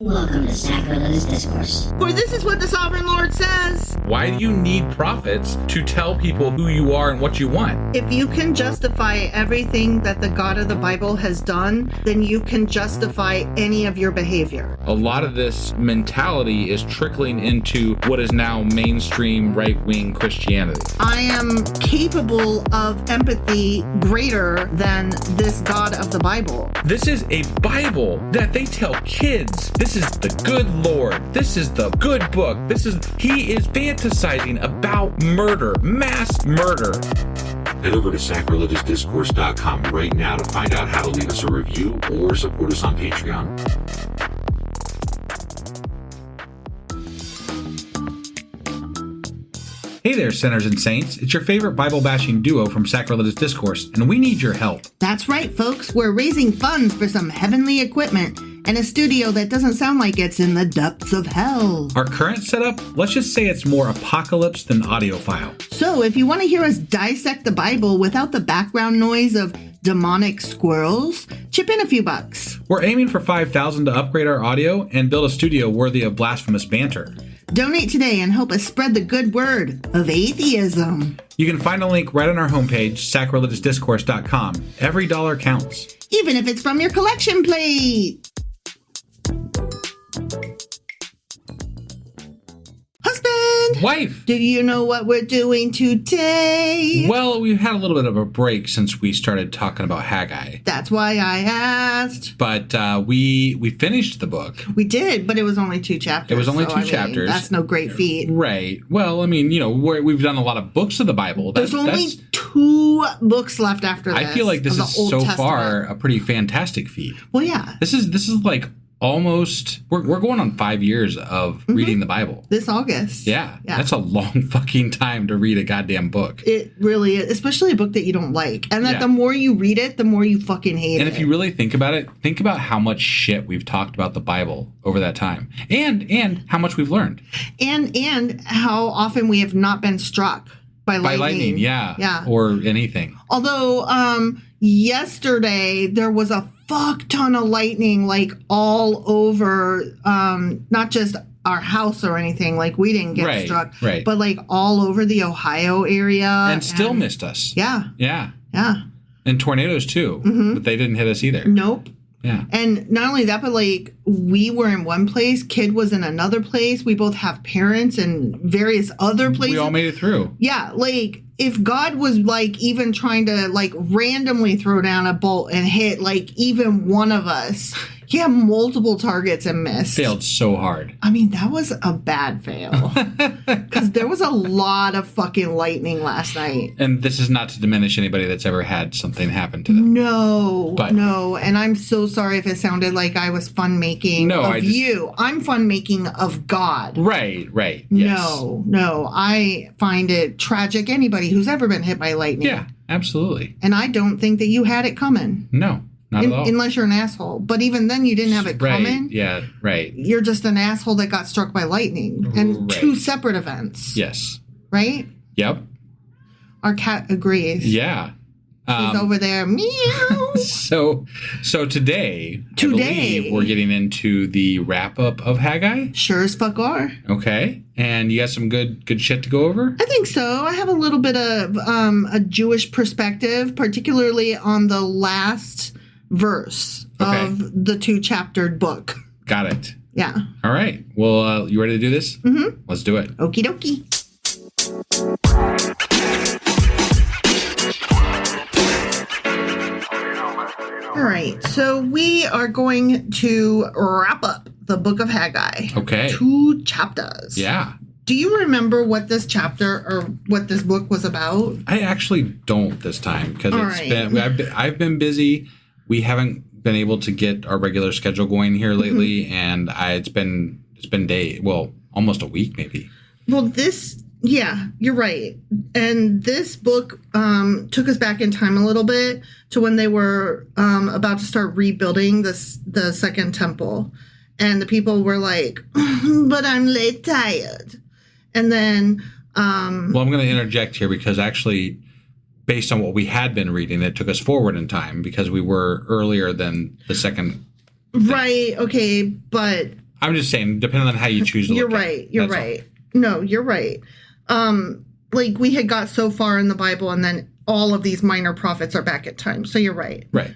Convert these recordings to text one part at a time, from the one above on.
Welcome to Sacrilegious Discourse. For this is what the Sovereign Lord says. Why do you need prophets to tell people who you are and what you want? If you can justify everything that the God of the Bible has done, then you can justify any of your behavior. A lot of this mentality is trickling into what is now mainstream right-wing Christianity. I am capable of empathy greater than this God of the Bible. This is a Bible that they tell kids. This is the good Lord. This is the good book. He is fantasizing about murder, mass murder. Head over to sacrilegiousdiscourse.com right now to find out how to leave us a review or support us on Patreon. Hey there, sinners and saints. It's your favorite Bible-bashing duo from Sacrilegious Discourse, and we need your help. That's right, folks. We're raising funds for some heavenly equipment and a studio that doesn't sound like it's in the depths of hell. Our current setup, let's just say it's more apocalypse than audiophile. So if you want to hear us dissect the Bible without the background noise of demonic squirrels, chip in a few bucks. We're aiming for $5,000 to upgrade our audio and build a studio worthy of blasphemous banter. Donate today and help us spread the good word of atheism. You can find a link right on our homepage, sacrilegiousdiscourse.com. Every dollar counts. Even if it's from your collection plate. Husband! Wife! Do you know what we're doing today? Well, we've had a little bit of a break since we started talking about Haggai. That's why I asked. But we finished the book. We did, but it was only 2 chapters. It was only 2 chapters. That's no great feat. Right. Well, I mean, we've done a lot of books of the Bible. There's only 2 books left after this. I feel like this is so Testament. Far a pretty fantastic feat. Well, yeah. This is like almost we're going on 5 years of reading the Bible. This August. Yeah. That's a long fucking time to read a goddamn book. It really is, especially a book that you don't like. And that the more you read it, the more you fucking hate it. And if you really think about it, think about how much shit we've talked about the Bible over that time. And how much we've learned. And how often we have not been struck by lightning. Yeah. Or anything. Although yesterday there was a fuck ton of lightning, like all over, not just our house or anything, like we didn't get struck, but like all over the Ohio area. And still missed us. Yeah. And tornadoes too, but they didn't hit us either. Nope. Yeah. And not only that, but like we were in one place, kid was in another place. We both have parents in various other places. We all made it through. Yeah. Like if God was like even trying to like randomly throw down a bolt and hit like even one of us, he had multiple targets and missed. Failed so hard. I mean, that was a bad fail. Because there was a lot of fucking lightning last night. And this is not to diminish anybody that's ever had something happen to them. No. And I'm so sorry if it sounded like I was fun-making of you. I'm fun-making of God. Right. Yes. No. I find it tragic. Anybody who's ever been hit by lightning. Yeah, absolutely. And I don't think that you had it coming. No. Not at all. Unless you're an asshole. But even then, you didn't have it coming. Yeah, right. You're just an asshole that got struck by lightning. And 2 separate events. Yes. Right? Yep. Our cat agrees. Yeah. He's over there. Meow. So today, I believe we're getting into the wrap-up of Haggai. Sure as fuck are. Okay. And you got some good shit to go over? I think so. I have a little bit of a Jewish perspective, particularly on the last verse of the 2-chaptered book. Got it. Yeah. All right. Well, you ready to do this? Mm-hmm. Let's do it. Okie dokie. All right. So we are going to wrap up the Book of Haggai. Okay. 2 chapters. Yeah. Do you remember what this chapter or what this book was about? I actually don't this time because I've been busy. We haven't been able to get our regular schedule going here lately, and it's been almost a week maybe. Well, you're right. And this book took us back in time a little bit to when they were about to start rebuilding the second temple, and the people were like, "But I'm late, tired." And then, I'm going to interject here because actually, based on what we had been reading, it took us forward in time because we were earlier than the second thing. Right. Okay. But I'm just saying, depending on how you choose to look at it. You're right. No, you're right. Like, we had got so far in the Bible, and then all of these minor prophets are back at time. So you're right. Right.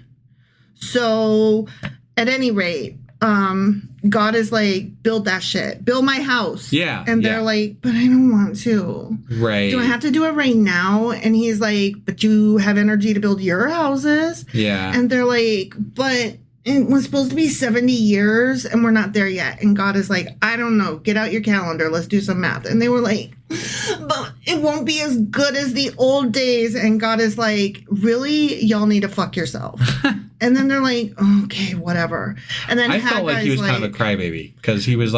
So, at any rate, God is like, build that shit. Build my house. Yeah. And they're like, but I don't want to. Right. Do I have to do it right now? And he's like, but you have energy to build your houses. Yeah. And they're like, but it was supposed to be 70 years and we're not there yet. And God is like, I don't know. Get out your calendar. Let's do some math. And they were like, but it won't be as good as the old days. And God is like, really? Y'all need to fuck yourself. And then they're like, okay, whatever. And then I felt like he was kind of a crybaby because he was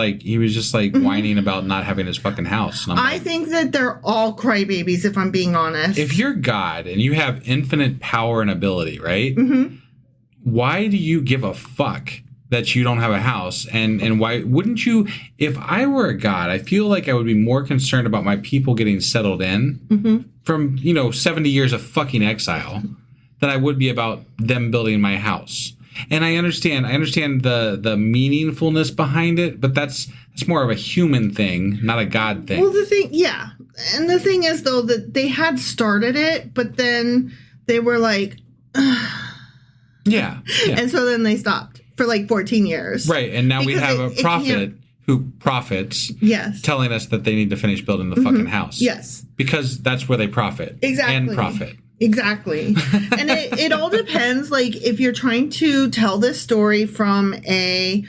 just like whining about not having his fucking house. And I think that they're all crybabies, if I'm being honest. If you're God and you have infinite power and ability, right? Mm-hmm. Why do you give a fuck that you don't have a house? And why wouldn't you? If I were a God, I feel like I would be more concerned about my people getting settled in from 70 years of fucking exile than I would be about them building my house. And I understand the meaningfulness behind it, but that's more of a human thing, not a God thing. Well, and the thing is though that they had started it, but then they were like, yeah. And so then they stopped for like 14 years. Right, and now we have a prophet who profits telling us that they need to finish building the fucking house. Yes. Because that's where they profit. Exactly. And profit. Exactly. And it all depends, like, if you're trying to tell this story from a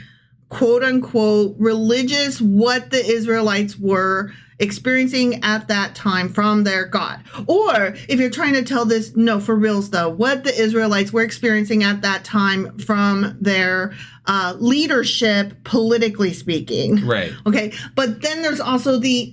quote-unquote religious, what the Israelites were experiencing at that time from their God. Or if you're trying to tell this, no, for reals though, what the Israelites were experiencing at that time from their leadership, politically speaking. Right. Okay. But then there's also the,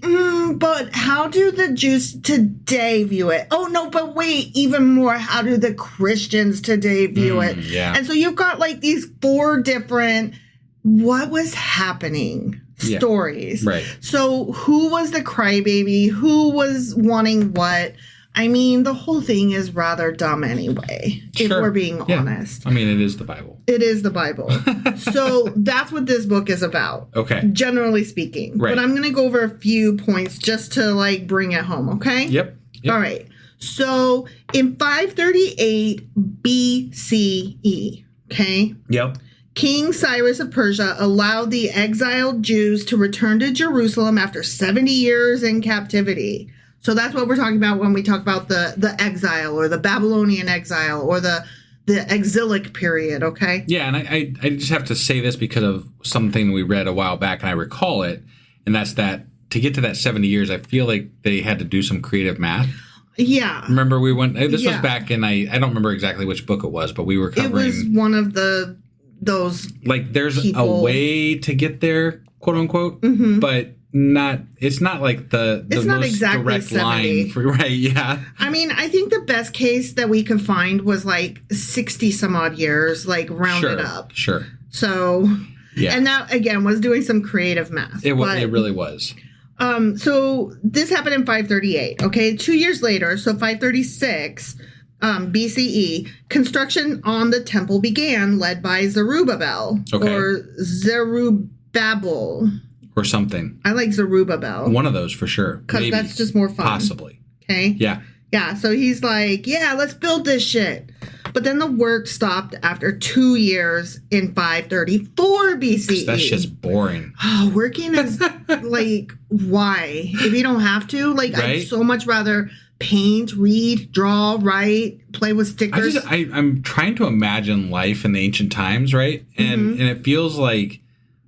but how do the Jews today view it? Oh, no, but wait, even more, how do the Christians today view it? Yeah. And so you've got like these 4 different, what was happening stories. Right. So who was the crybaby? Who was wanting what? I mean, the whole thing is rather dumb anyway, if we're being honest. I mean, it is the Bible. It is the Bible. So that's what this book is about. Okay. Generally speaking. Right. But I'm going to go over a few points just to like bring it home, okay? Yep. All right. So in 538 BCE, okay? Yep. King Cyrus of Persia allowed the exiled Jews to return to Jerusalem after 70 years in captivity. So that's what we're talking about when we talk about the exile or the Babylonian exile or the exilic period, okay? Yeah, and I just have to say this because of something we read a while back, and I recall it, and that's that to get to that 70 years, I feel like they had to do some creative math. Yeah. Remember we went, this was back in, I don't remember exactly which book it was, but we were covering. It was one of those like there's people. A way to get there, quote unquote, but it's not like the it's not most exactly direct 70. line for, right. Yeah. I mean, I think the best case that we could find was like 60 some odd years, like rounded up. Sure. So, yeah. And that again was doing some creative math. It really was. So this happened in 538. Okay. 2 years later. So 536, BCE, construction on the temple began, led by Zerubbabel or Zerubbabel. Or something. I like Zerubbabel. One of those for sure. Because that's just more fun. Possibly. Okay. Yeah. Yeah. So he's like, yeah, let's build this shit. But then the work stopped after 2 years in 534 BCE. That shit's boring. Oh, working is like, why? If you don't have to, like, right? I'd so much rather paint, read, draw, write, play with stickers. I'm trying to imagine life in the ancient times, right? And it feels like,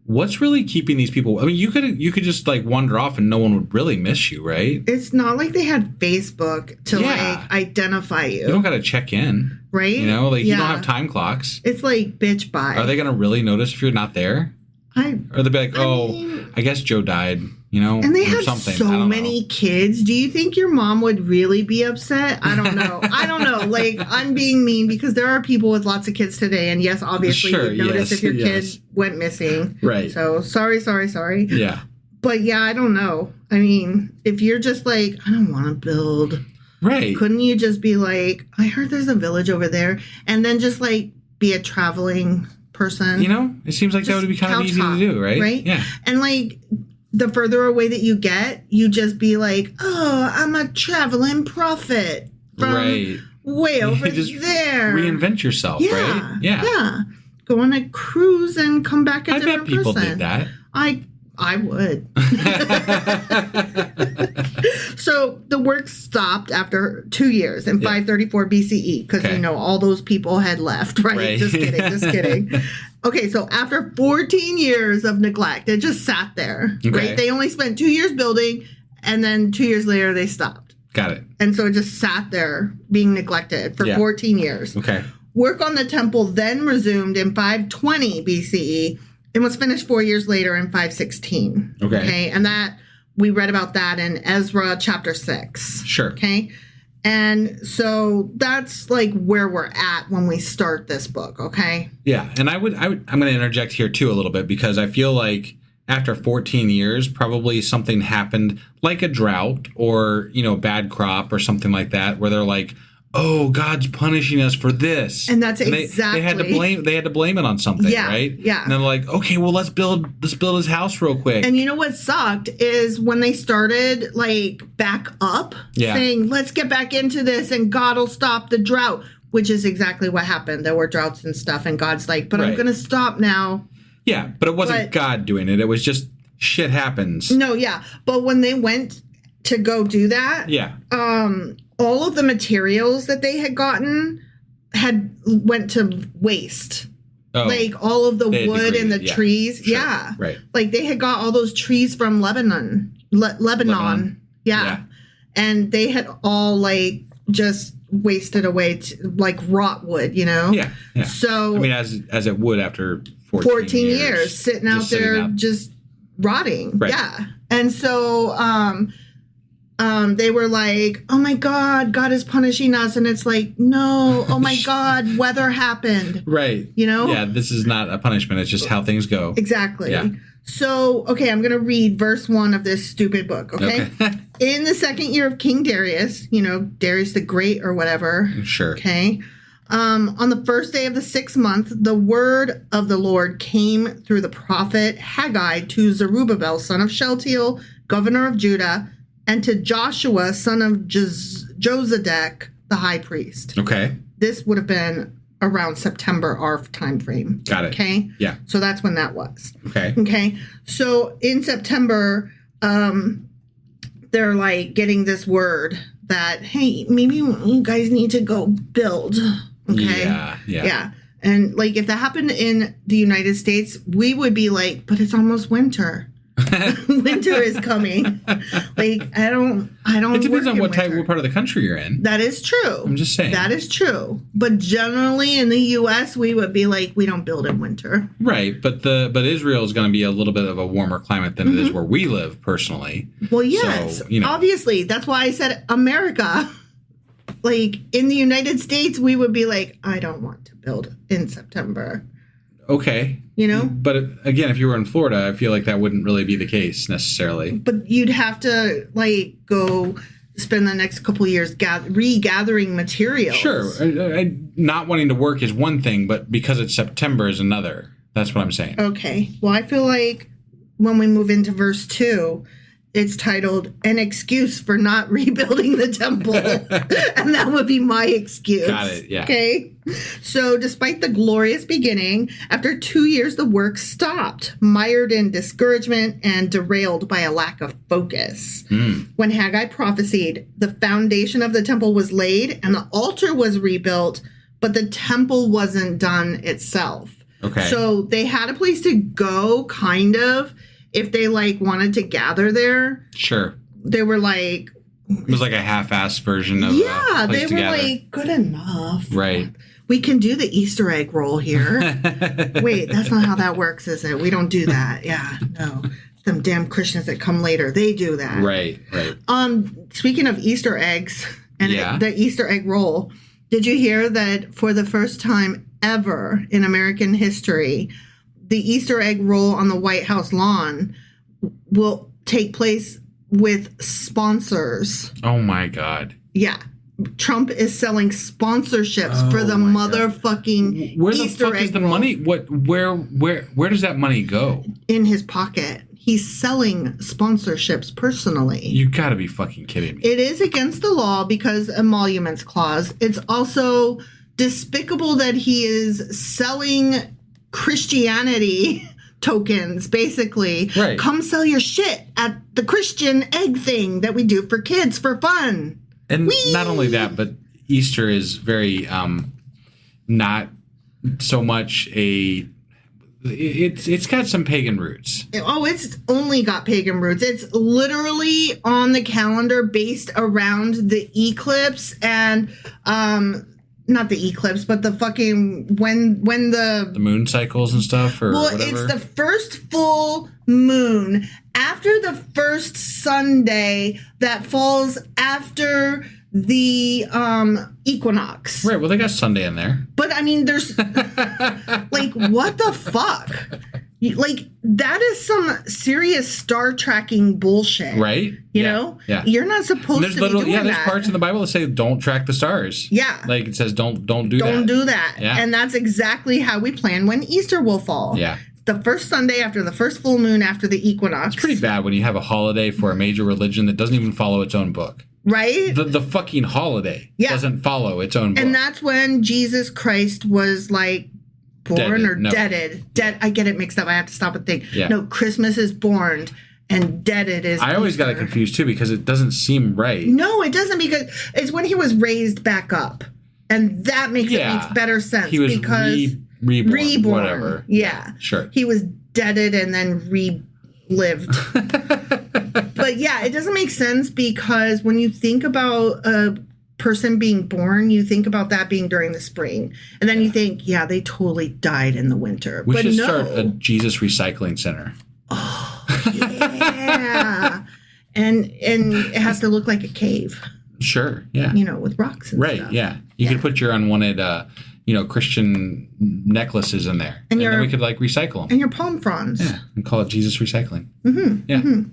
what's really keeping these people? I mean, you could just like wander off and no one would really miss you, right? It's not like they had Facebook to like identify you. You don't got to check in, right? You know, like you don't have time clocks. It's like, bitch, bye. Are they going to really notice if you're not there? Or they'll be like, I guess Joe died, you know, and they have something. So many kids. Do you think your mom would really be upset? I don't know. I don't know. Like, I'm being mean because there are people with lots of kids today. And yes, obviously you'd notice if your kid went missing. Right. So sorry. Yeah. But yeah, I don't know. I mean, if you're just like, I don't want to build. Right. Couldn't you just be like, I heard there's a village over there. And then just like be a traveling person. You know, it seems like that would be kind of easy to do, right? Right? Yeah. And like the further away that you get, you just be like, oh, I'm a traveling prophet from way over there. Reinvent yourself, right? Yeah. Yeah. Go on a cruise and come back a different person. I bet people did that. I would. So the work stopped after 2 years in 534 BCE because, you know, all those people had left, right? Just kidding. Okay, so after 14 years of neglect, it just sat there, right? They only spent 2 years building, and then 2 years later they stopped. Got it. And so it just sat there being neglected for 14 years. Okay. Work on the temple then resumed in 520 BCE and was finished 4 years later in 516. Okay. And that we read about that in Ezra chapter 6. Sure. Okay. And so that's like where we're at when we start this book. Okay. Yeah. And I'm going to interject here too a little bit because I feel like after 14 years, probably something happened like a drought or, you know, bad crop or something like that where they're like, oh, God's punishing us for this. And that's exactly. They had to blame it on something, right? Yeah. And they're like, okay, well, let's build his house real quick. And you know what sucked is when they started like back up saying, let's get back into this and God will stop the drought, which is exactly what happened. There were droughts and stuff. And God's like, but I'm going to stop now. Yeah, but it wasn't God doing it. It was just shit happens. No, yeah. But when they went to go do that, all of the materials that they had gotten went to waste. Oh, like all of the wood and the trees. Sure. Yeah. Right. Like they had got all those trees from Lebanon. Yeah. And they had all like just wasted away to, like rot wood, you know? Yeah. So I mean as it would after 14 years sitting out there just rotting. Right. Yeah. And so they were like, oh my God, God is punishing us. And it's like, no, oh my God, weather happened. Right. You know? Yeah, this is not a punishment. It's just how things go. Exactly. Yeah. So, okay, I'm going to read verse 1 of this stupid book, okay? In the second year of King Darius, you know, Darius the Great or whatever. Sure. Okay. On the first day of the 6th month, the word of the Lord came through the prophet Haggai to Zerubbabel, son of Shealtiel, governor of Judah, and to Joshua, son of Josedek, the high priest. Okay. This would have been around September, our time frame. Got it. Okay? Yeah. So that's when that was. Okay. Okay. So in September, they're like getting this word that, hey, maybe you guys need to go build. Okay? Yeah. And like if that happened in the United States, we would be like, but it's almost winter. Winter is coming. Like I don't. It depends on what part of the country you're in. That is true. I'm just saying. That is true. But generally in the U.S., we would be like, we don't build in winter. Right. But Israel is going to be a little bit of a warmer climate than it is where we live personally. Well, yes. So, you know. Obviously, that's why I said America. Like in the United States, we would be like, I don't want to build in September. Okay. You know? But again, if you were in Florida, I feel like that wouldn't really be the case necessarily. But you'd have to like go spend the next couple of years regathering materials. Sure. Not wanting to work is one thing, but because it's September is another. That's what I'm saying. Okay. Well, I feel like when we move into verse 2, it's titled An Excuse for Not Rebuilding the Temple. And that would be my excuse. Got it, yeah. Okay? So despite the glorious beginning, after 2 years the work stopped, mired in discouragement and derailed by a lack of focus. When Haggai prophesied, the foundation of the temple was laid and the altar was rebuilt, but the temple wasn't done itself. Okay. So they had a place to go, kind of, if they like wanted to gather there. Sure. They were like, it was like a half-assed version of they were like, good enough. Right. We can do the Easter egg roll here. Wait, that's not how that works, is it? We don't do that. Yeah, no. Them damn Christians that come later, they do that. Right. Speaking of Easter eggs and the Easter egg roll, did you hear that for the first time ever in American history, the Easter egg roll on the White House lawn will take place with sponsors? Oh my God. Yeah. Trump is selling sponsorships for the motherfucking Where the Easter fuck egg is the roll money? Where does that money go? in his pocket. He's selling sponsorships personally. You gotta be fucking kidding me. It is against the law because emoluments clause. It's also despicable that he is selling Christianity tokens, basically. Right. Come sell your shit at the Christian egg thing that we do for kids for fun. And not only that, but Easter is very not so much a. It's got some pagan roots. Oh, it's only got pagan roots. It's literally on the calendar based around the eclipse and not the eclipse, but the fucking when the moon cycles and stuff, or whatever. It's the first full moon after the first Sunday that falls after the equinox. Right. Well, they got Sunday in there. But I mean, there's like, what the fuck? Like, that is some serious star tracking bullshit. Right? You know? Yeah. You're not supposed to be doing that. There's parts in the Bible that say don't track the stars. Yeah. Like it says don't do that. Don't do that. Yeah. And that's exactly how we plan when Easter will fall. Yeah. The first Sunday after the first full moon after the equinox. It's pretty bad when you have a holiday for a major religion that doesn't even follow its own book. Right? The fucking holiday doesn't follow its own book. And that's when Jesus Christ was like born deaded. Dead. I get it mixed up. I have to stop and think. Yeah. No, Christmas is born and deaded is I always Easter. got it confused too because it doesn't seem right. No, it doesn't, because it's when he was raised back up. And that makes better sense. He was because reborn. Whatever. Yeah. Sure. He was deaded and then relived. But yeah, it doesn't make sense because when you think about a person being born, you think about that being during the spring. And then you think, yeah, they totally died in the winter. We should start a Jesus recycling center. Oh, yeah. and it has to look like a cave. Sure, yeah. You know, with rocks and stuff. Right, yeah. You could put your unwanted Christian necklaces in there. And then we could like recycle them. And your palm fronds. Yeah, and call it Jesus recycling. Mm-hmm. Yeah. Mm-hmm.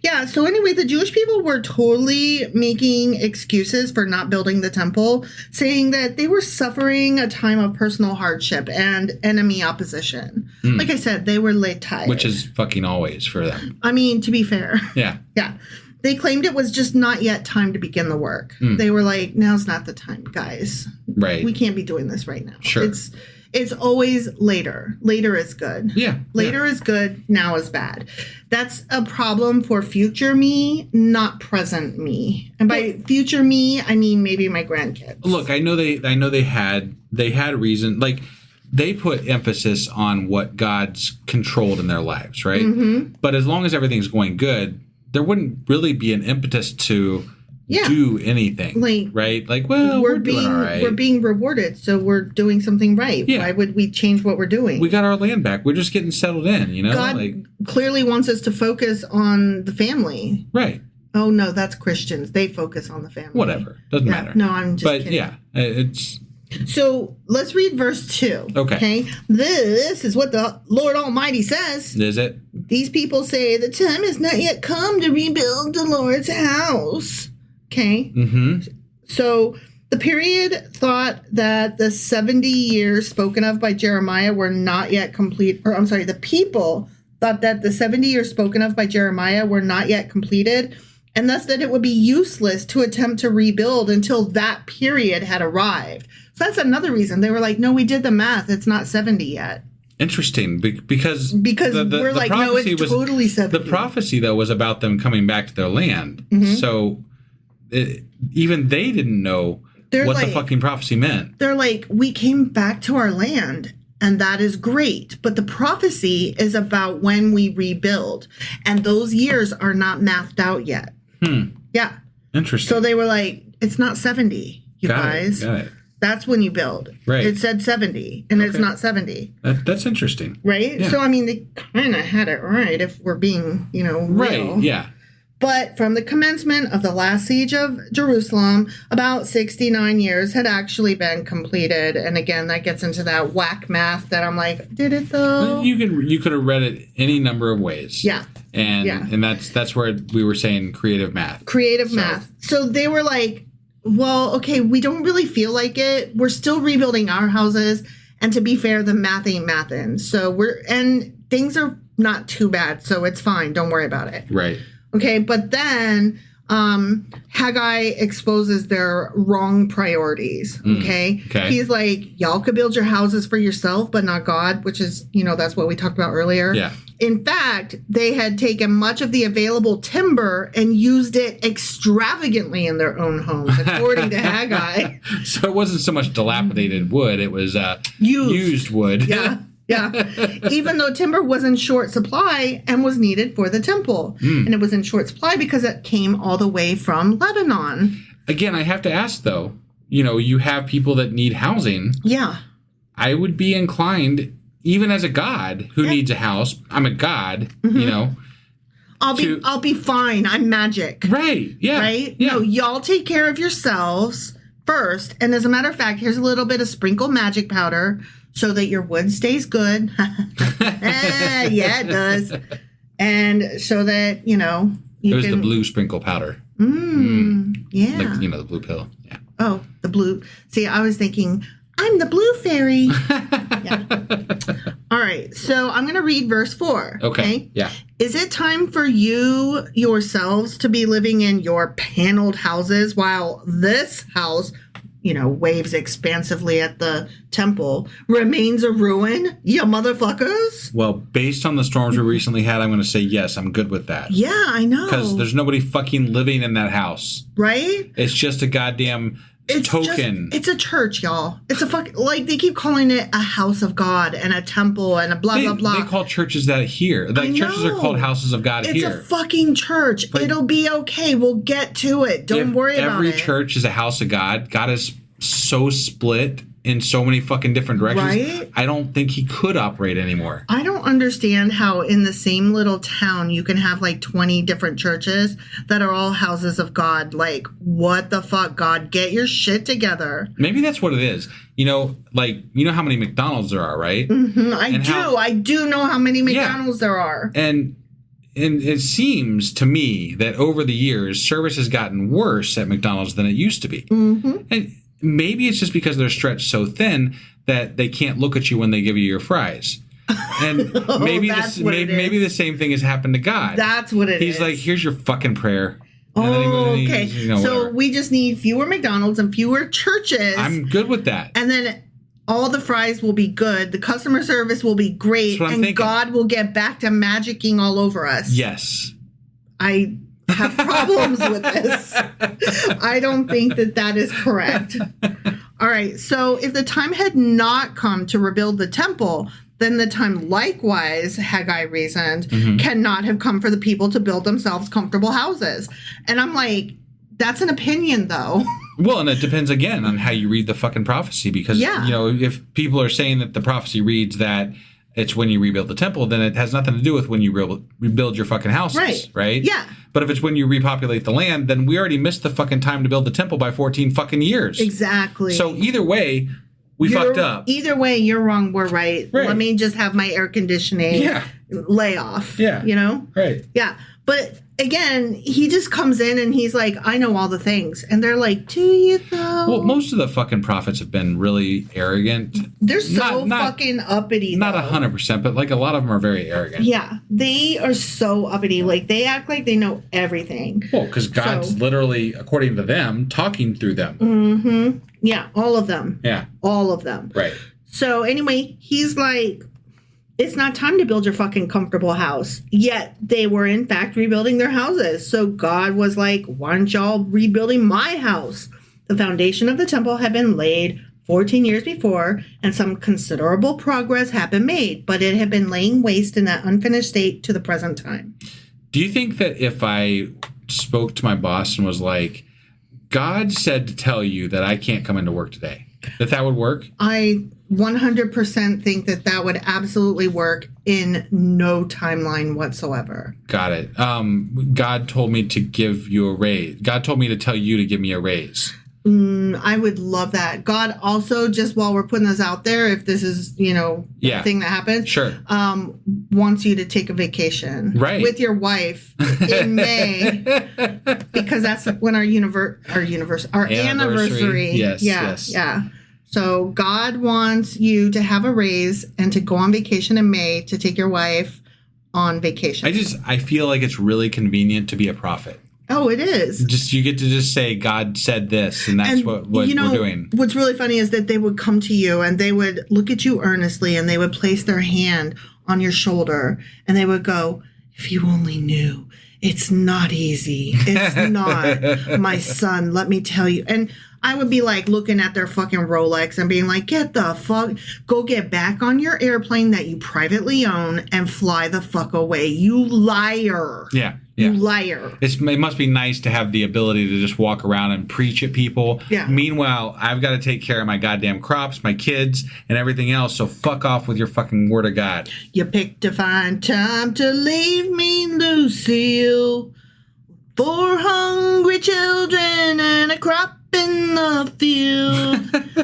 Yeah, so anyway, the Jewish people were totally making excuses for not building the temple, saying that they were suffering a time of personal hardship and enemy opposition. Like I said, they were late tired. Which is fucking always for them. I mean, to be fair. Yeah. Yeah. They claimed it was just not yet time to begin the work. They were like, now's not the time, guys. Right. We can't be doing this right now. Sure. It's always later. Later is good. Yeah. Later is good. Now is bad. That's a problem for future me, not present me. And by future me, I mean maybe my grandkids. Look, I know they had reason. Like they put emphasis on what God's controlled in their lives, right? Mm-hmm. But as long as everything's going good, there wouldn't really be an impetus to do anything, right? Like, well, we're doing all right. We're being rewarded, so we're doing something right. Yeah. Why would we change what we're doing? We got our land back. We're just getting settled in, you know? God clearly wants us to focus on the family. Right. Oh, no, that's Christians. They focus on the family. Whatever. Doesn't matter. No, I'm just kidding. Yeah, it's... So let's read verse 2. Okay. This is what the Lord Almighty says. Is it? These people say the time has not yet come to rebuild the Lord's house. Okay. Mm-hmm. So the period thought that the 70 years spoken of by Jeremiah were not yet complete. Or I'm sorry, the people thought that the 70 years spoken of by Jeremiah were not yet completed, and thus that it would be useless to attempt to rebuild until that period had arrived. So that's another reason. They were like, no, we did the math. It's not 70 yet. Interesting, because we're like, no, it's totally 70. The prophecy, though, was about them coming back to their land. Mm-hmm. So even they didn't know what the fucking prophecy meant. They're like, we came back to our land, and that is great. But the prophecy is about when we rebuild. And those years are not mathed out yet. Yeah. Interesting. So they were like, it's not 70, you guys. Got it. That's when you build. Right. It said 70, and it's not 70. That's interesting. Right? Yeah. So, I mean, they kind of had it right if we're being, real. Right, yeah. But from the commencement of the last siege of Jerusalem, about 69 years had actually been completed. And again, that gets into that whack math that I'm like, did it though? You could have read it any number of ways. Yeah. And that's where we were saying creative math. Creative math. So they were like, well, okay, we don't really feel like it. We're still rebuilding our houses. And to be fair, the math ain't mathin'. So and things are not too bad. So it's fine. Don't worry about it. Right. Okay. But then Haggai exposes their wrong priorities. Okay? Okay. He's like, y'all could build your houses for yourself, but not God, which is, that's what we talked about earlier. Yeah. In fact, they had taken much of the available timber and used it extravagantly in their own homes, according to Haggai. So it wasn't so much dilapidated wood, it was used wood. Yeah. Yeah. Even though timber was in short supply and was needed for the temple. And it was in short supply because it came all the way from Lebanon. Again, I have to ask, though, you have people that need housing. Yeah. I would be inclined, even as a god who needs a house, I'm a god, I'll be fine. I'm magic. Right. Yeah. Right? Yeah. No, y'all take care of yourselves first. And as a matter of fact, here's a little bit of sprinkle magic powder so that your wood stays good. Yeah, it does. And so that, you it was the blue sprinkle powder. Yeah. Like, the blue pill. Yeah. Oh, the blue. See, I was thinking, I'm the blue fairy. Yeah. All right. So I'm going to read verse 4. Okay. Yeah. Is it time for you yourselves to be living in your paneled houses while this house, waves expansively at the temple, remains a ruin, you motherfuckers? Well, based on the storms we recently had, I'm going to say yes, I'm good with that. Yeah, I know. Because there's nobody fucking living in that house. Right? It's just a goddamn token. It's a church, y'all. It's a they keep calling it a house of God and a temple and a blah, blah, blah. They call churches that here. Like, churches are called houses of God here. It's a fucking church. But it'll be okay. We'll get to it. Don't worry about it. Every church is a house of God. God is so split in so many fucking different directions. Right? I don't think he could operate anymore. I don't understand how in the same little town you can have like 20 different churches that are all houses of God. Like, what the fuck, God? Get your shit together. Maybe that's what it is. How many McDonald's there are, right? Mm-hmm. I do know how many McDonald's there are. And it seems to me that over the years, service has gotten worse at McDonald's than it used to be. Mm-hmm. And maybe it's just because they're stretched so thin that they can't look at you when they give you your fries. And maybe the same thing has happened to God. That's what it is. He's like, here's your fucking prayer. Okay. So whatever. we just need fewer McDonald's and fewer churches. I'm good with that. And then all the fries will be good. The customer service will be great. And thinking. God will get back to magicking all over us. Yes. I have problems with this. I don't think that is correct. All right. So if the time had not come to rebuild the temple, then the time likewise, Haggai reasoned, cannot have come for the people to build themselves comfortable houses. And I'm like, that's an opinion, though. Well, and it depends, again, on how you read the fucking prophecy. Because, if people are saying that the prophecy reads that it's when you rebuild the temple, then it has nothing to do with when you rebuild your fucking houses, right? Yeah. But if it's when you repopulate the land, then we already missed the fucking time to build the temple by 14 fucking years. Exactly. So either way, we fucked up. Either way, you're wrong, we're right. Let me just have my air conditioning lay off. Yeah. Right. Yeah. But again, he just comes in and he's like, I know all the things. And they're like, do you though? Well, most of the fucking prophets have been really arrogant. They're so fucking uppity, Not though. 100%, but like a lot of them are very arrogant. Yeah. They are so uppity. Like, they act like they know everything. Well, because God's literally, according to them, talking through them. Mm-hmm. Yeah. All of them. Yeah. All of them. Right. So anyway, he's like, it's not time to build your fucking comfortable house. Yet they were, in fact, rebuilding their houses. So God was like, why aren't y'all rebuilding my house? The foundation of the temple had been laid 14 years before, and some considerable progress had been made, but it had been laying waste in that unfinished state to the present time. Do you think that if I spoke to my boss and was like, God said to tell you that I can't come into work today, that would work? I 100% think that would absolutely work in no timeline whatsoever. Got it. God told me to give you a raise. God told me to tell you to give me a raise. I would love that. God also, just while we're putting this out there, if this is, the thing that happens, sure, wants you to take a vacation with your wife in May, because that's when our anniversary. Yes. So God wants you to have a raise and to go on vacation in May to take your wife on vacation. I feel like it's really convenient to be a prophet. Oh, it is. You get to just say, God said this, and that's what we're doing. What's really funny is that they would come to you and they would look at you earnestly and they would place their hand on your shoulder and they would go, if you only knew, it's not easy. It's not, my son, let me tell you. And I would be like looking at their fucking Rolex and being like, get the fuck, go get back on your airplane that you privately own and fly the fuck away. You liar. Yeah. You liar. It must be nice to have the ability to just walk around and preach at people. Yeah. Meanwhile, I've got to take care of my goddamn crops, my kids, and everything else. So fuck off with your fucking word of God. You picked a fine time to leave me, Lucille. 4 hungry children and a crop in the field.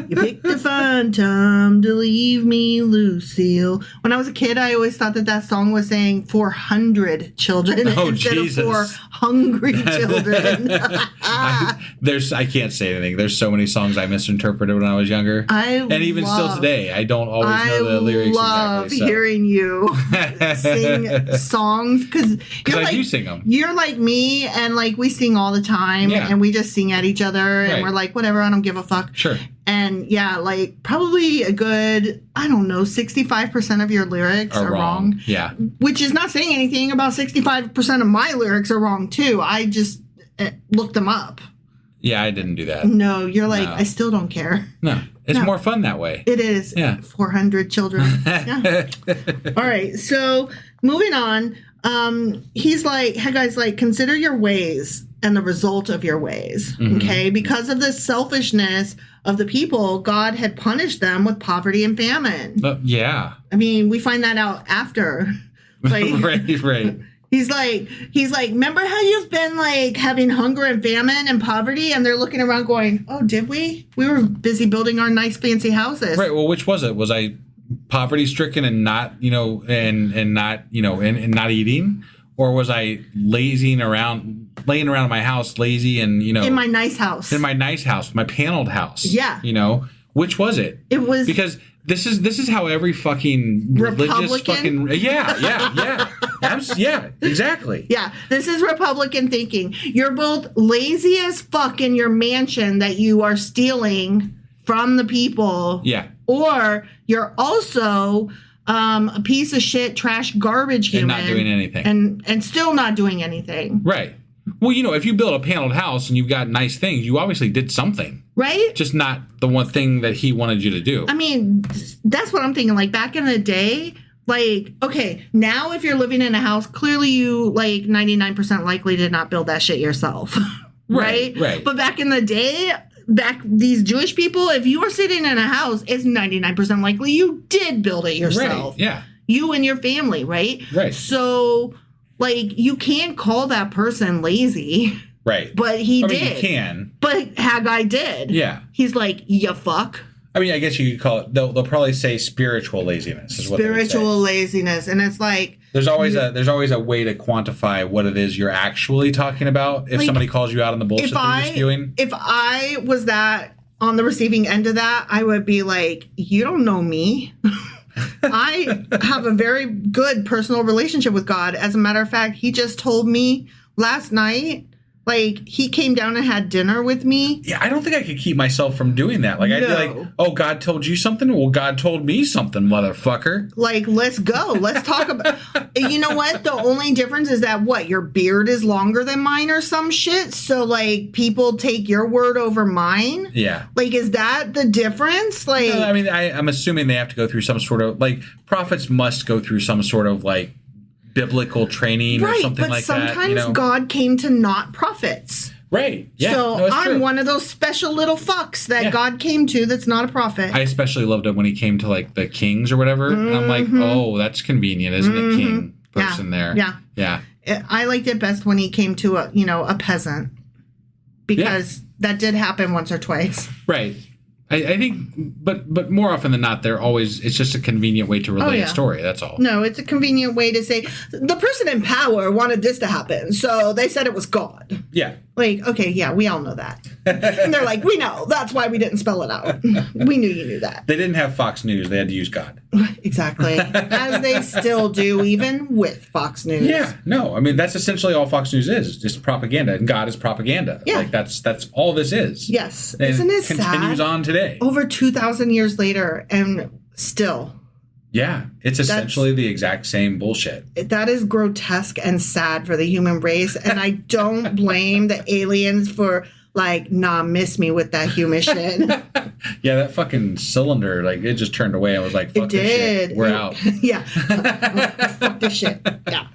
You picked a fine time to leave me, Lucille. When I was a kid, I always thought that song was saying 400 children instead of 4 hungry children. I can't say anything. There's so many songs I misinterpreted when I was younger. Even still today, I don't always know the lyrics love exactly. Hearing you sing songs because I do sing them. You're like me, and like we sing all the time, and we just sing at each other, and we're like, whatever, I don't give a fuck. Sure. And like probably a good, 65% of your lyrics are wrong. Yeah. Which is not saying anything about 65% of my lyrics are wrong too. I just looked them up. Yeah, I didn't do that. No, you're like, I still don't care. No, it's more fun that way. It is. Yeah. 400 children. Yeah. All right. So moving on, Haggai's like, consider your ways and the result of your ways. Mm-hmm. Okay. Because of the selfishness of the people, God had punished them with poverty and famine. Yeah. I mean, we find that out after. Like, right. He's like, remember how you've been like having hunger and famine and poverty? And they're looking around going, oh, did we? We were busy building our nice fancy houses. Right. Well, which was it? Was I poverty stricken and not, and not eating? Or was I laying around in my house, lazy and, in my nice house. In my nice house, my paneled house. Yeah. Which was it? It was. Because this is how every fucking religious fucking yeah, exactly. Yeah, this is Republican thinking. You're both lazy as fuck in your mansion that you are stealing from the people. Yeah. Or you're also a piece of shit, trash, garbage human. And not doing anything. And still not doing anything. Right. Well, if you build a paneled house and you've got nice things, you obviously did something. Right? Just not the one thing that he wanted you to do. I mean, that's what I'm thinking. Like, back in the day, like, okay, now if you're living in a house, clearly you, like, 99% likely did not build that shit yourself. Right? But back in the day, these Jewish people, if you were sitting in a house, it's 99% likely you did build it yourself. Right, yeah. You and your family, right? Right. So, like, you can't call that person lazy. Right. But he did. You can. But Haggai did. Yeah. He's like, you fuck. I mean, I guess you could call it, they'll probably say spiritual laziness is what they would say. Spiritual laziness. And it's like... There's always a way to quantify what it is you're actually talking about if somebody calls you out on the bullshit that you're spewing. If I was on the receiving end of that, I would be like, you don't know me. I have a very good personal relationship with God. As a matter of fact, he just told me last night, like, he came down and had dinner with me. Yeah, I don't think I could keep myself from doing that. Like, I'd be like, oh, God told you something? Well, God told me something, motherfucker. Like, let's go. Let's talk about... You know what? The only difference is that, your beard is longer than mine or some shit? So, like, people take your word over mine? Yeah. Like, is that the difference? Like, no, I mean, I'm assuming they have to go through some sort of... Like, prophets must go through some sort of, like, biblical training or something like that. But sometimes God came to not prophets. Right. Yeah. So I'm one of those special little fucks that God came to that's not a prophet. I especially loved it when he came to, like, the kings or whatever. Mm-hmm. And I'm like, oh, that's convenient, isn't it, king person there? Yeah. I liked it best when he came to a peasant. Because that did happen once or twice. Right. I think, but more often than not, it's just a convenient way to relay a story. That's all. No, it's a convenient way to say the person in power wanted this to happen, so they said it was God. Yeah. Like, okay, yeah, we all know that. And they're like, we know. That's why we didn't spell it out. We knew you knew that. They didn't have Fox News. They had to use God. Exactly. As they still do, even with Fox News. Yeah. No, I mean, that's essentially all Fox News is. Just propaganda. And God is propaganda. Yeah. Like, that's all this is. Yes. And Isn't it continues sad? on today. Over 2,000 years later, and still. Yeah. It's essentially the exact same bullshit. That is grotesque and sad for the human race. And I don't blame the aliens for, like, miss me with that human shit. Yeah, that fucking cylinder, like, it just turned away. I was like, fuck this shit. We're out. Yeah. Fuck this shit. Yeah.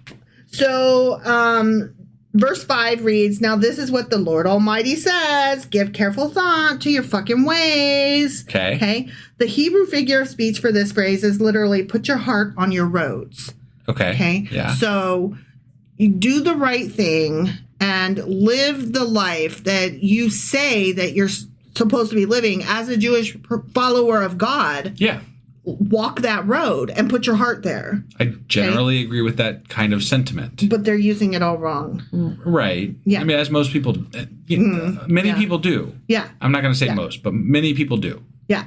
So, verse 5 reads, now this is what the Lord Almighty says. Give careful thought to your fucking ways. Okay. The Hebrew figure of speech for this phrase is literally put your heart on your roads. Okay. Yeah. So you do the right thing and live the life that you say that you're supposed to be living as a Jewish follower of God. Yeah. Walk that road and put your heart there. I generally agree with that kind of sentiment. But they're using it all wrong. Right. Yeah. I mean, as most people, many people do. Yeah. I'm not going to say most, but many people do. Yeah.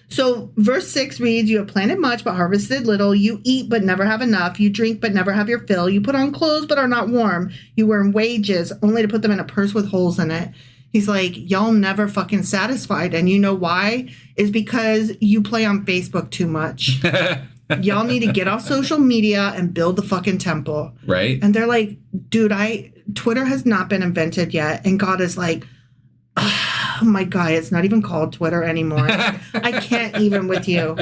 So verse 6 reads, you have planted much but harvested little. You eat but never have enough. You drink but never have your fill. You put on clothes but are not warm. You earn wages only to put them in a purse with holes in it. He's like, y'all never fucking satisfied. And you know why? Is because you play on Facebook too much. Y'all need to get off social media and build the fucking temple. Right. And they're like, dude, Twitter has not been invented yet. And God is like, oh my God, it's not even called Twitter anymore. I can't even with you.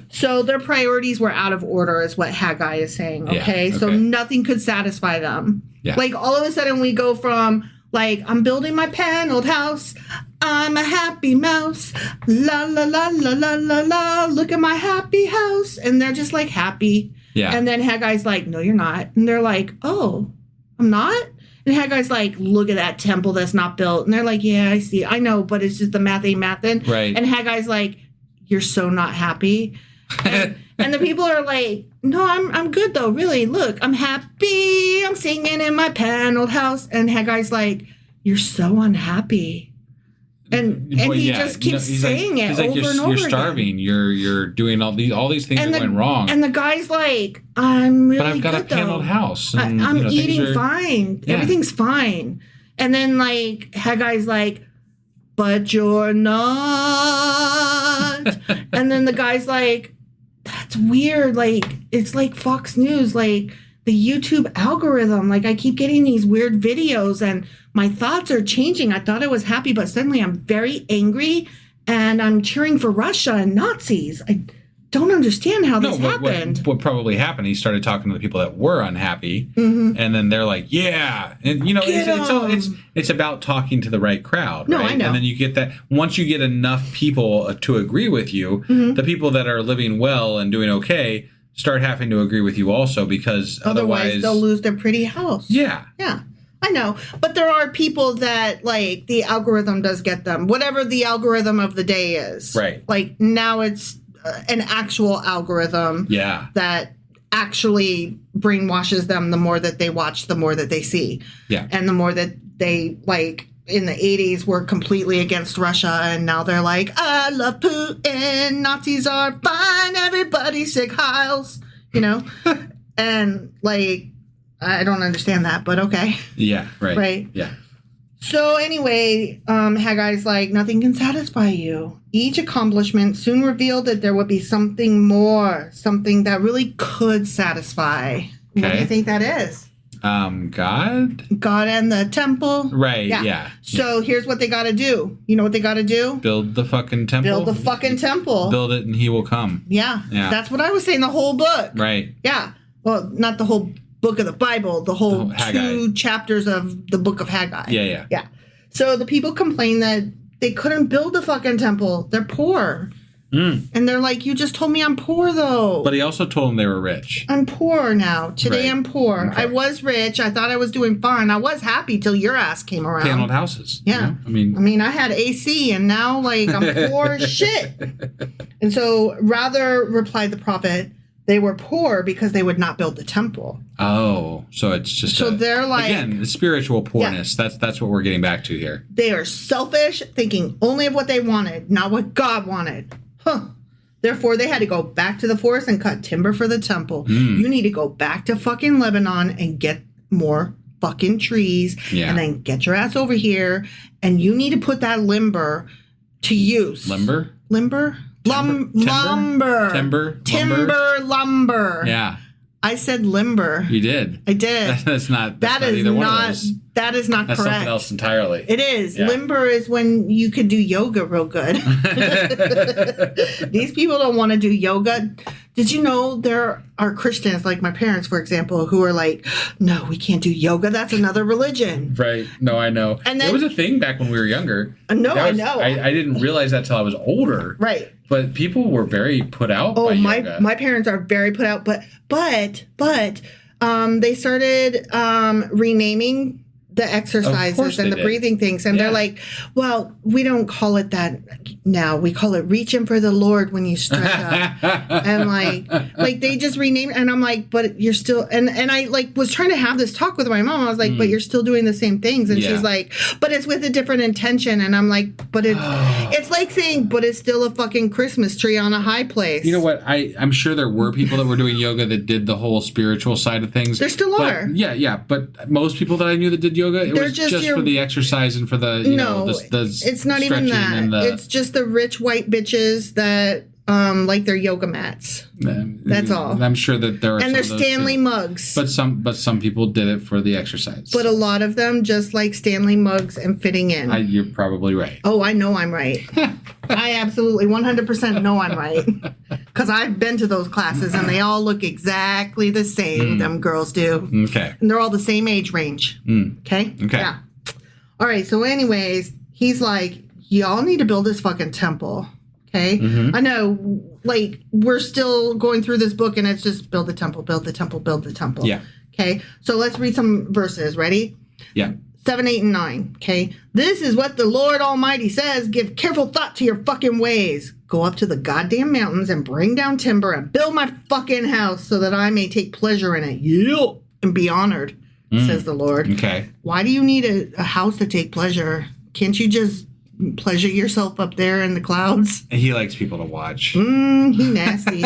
So their priorities were out of order is what Haggai is saying. Okay. So nothing could satisfy them. Yeah. Like all of a sudden we go from like, I'm building my paneled house. I'm a happy mouse. La, la, la, la, la, la, la. Look at my happy house. And they're just like happy. Yeah. And then Haggai's like, no, you're not. And they're like, oh, I'm not? And Haggai's like, look at that temple that's not built. And they're like, yeah, I see. I know, but it's just the math ain't mathin'. Right. And Haggai's like, you're so not happy. And the people are like, no, I'm good though. Really, look, I'm happy. I'm singing in my paneled house. And Haggai's like, you're so unhappy. And he just keeps saying it over and over again. You're starving. You're doing all these things that went wrong. And the guy's like, I'm really good, but I've got a paneled house. And, I'm eating fine. Yeah. Everything's fine. And then like Haggai's like, but you're not. And then the guy's like, that's weird. Like, it's like Fox News, like the YouTube algorithm. Like, I keep getting these weird videos and my thoughts are changing. I thought I was happy, but suddenly I'm very angry and I'm cheering for Russia and Nazis. I don't understand how this happened. What probably happened, he started talking to the people that were unhappy, and then they're like, yeah. And, you know, it's about talking to the right crowd, no, right? I know. And then you get that, once you get enough people to agree with you, the people that are living well and doing okay start having to agree with you also, because otherwise they'll lose their pretty house. Yeah. Yeah. I know, but there are people that, like, the algorithm does get them. Whatever the algorithm of the day is. Right. Like, now it's an actual algorithm that actually brainwashes them. The more that they watch, the more that they see. Yeah. And the more that they, like, in the 80s were completely against Russia, and now they're like, I love Putin, Nazis are fine, everybody sick Heils, you know? And, like, I don't understand that, but okay. Yeah, right. Right? Yeah. So anyway, Haggai's like, nothing can satisfy you. Each accomplishment soon revealed that there would be something more, something that really could satisfy. Okay. What do you think that is? God? God and the temple. Right, yeah. So here's what they got to do. You know what they got to do? Build the fucking temple. Build the fucking temple. Build it and he will come. Yeah. That's what I was saying, the whole book. Right. Yeah. Well, not the whole book of the Bible, the whole 2 chapters of the Book of Haggai. Yeah. So the people complain that they couldn't build the fucking temple. They're poor. And they're like, you just told me I'm poor, though. But he also told them they were rich. I'm poor now. Today Right. I'm poor. Okay. I was rich. I thought I was doing fine. I was happy till your ass came around. Paneled houses. Yeah. You know? I mean, I had AC, and now, like, I'm poor as shit. And so, rather, replied the prophet, they were poor because they would not build the temple. Oh, so it's just they're like, again, the spiritual poorness. Yeah. That's what we're getting back to here. They are selfish, thinking only of what they wanted, not what God wanted. Huh. Therefore, they had to go back to the forest and cut timber for the temple. You need to go back to fucking Lebanon and get more fucking trees, and then get your ass over here, and you need to put that lumber to use. Lumber. Yeah. I said limber. You did. I did. That's not either one of those. That is not That's correct. something else entirely. It is. Yeah. Limber is when you could do yoga real good. These people don't want to do yoga. Did you know there are Christians, like my parents, for example, who are like, no, we can't do yoga. That's another religion. Right. No, I know. And then, it was a thing back when we were younger. I know. I didn't realize that till I was older. Right. But people were very put out by yoga. My parents are very put out, but they started renaming the exercises and the breathing things, and they're like, well, we don't call it that now. We call it reaching for the Lord when you stretch up. And like they just renamed it, and I'm like, but you're still, and I like was trying to have this talk with my mom. I was like, but you're still doing the same things, and she's like, but it's with a different intention, and I'm like, but it's like saying, but it's still a fucking Christmas tree on a high place. You know what? I'm sure there were people that were doing yoga that did the whole spiritual side of things. There still are. Yeah. But most people that I knew that did yoga, it was just for the exercise and for the it's not even that. It's just the rich white bitches that like their yoga mats. That's all. I'm sure that there are and their Stanley mugs. But some people did it for the exercise. But a lot of them just like Stanley mugs and fitting in. You're probably right. Oh, I know I'm right. I absolutely 100% know I'm right. Because I've been to those classes and they all look exactly the same. Them girls do. Okay. And they're all the same age range. Okay? Okay. Yeah. All right. So anyways, he's like, y'all need to build this fucking temple. Okay? I know, like, we're still going through this book and it's just build the temple, build the temple, build the temple. Yeah. Okay? So let's read some verses. Ready? Yeah. 7, 8, and 9. Okay? This is what the Lord Almighty says. Give careful thought to your fucking ways. Go up to the goddamn mountains and bring down timber and build my fucking house so that I may take pleasure in it. Yeah. And be honored, says the Lord. Okay. Why do you need a house to take pleasure? Can't you just pleasure yourself up there in the clouds? He likes people to watch. He nasty.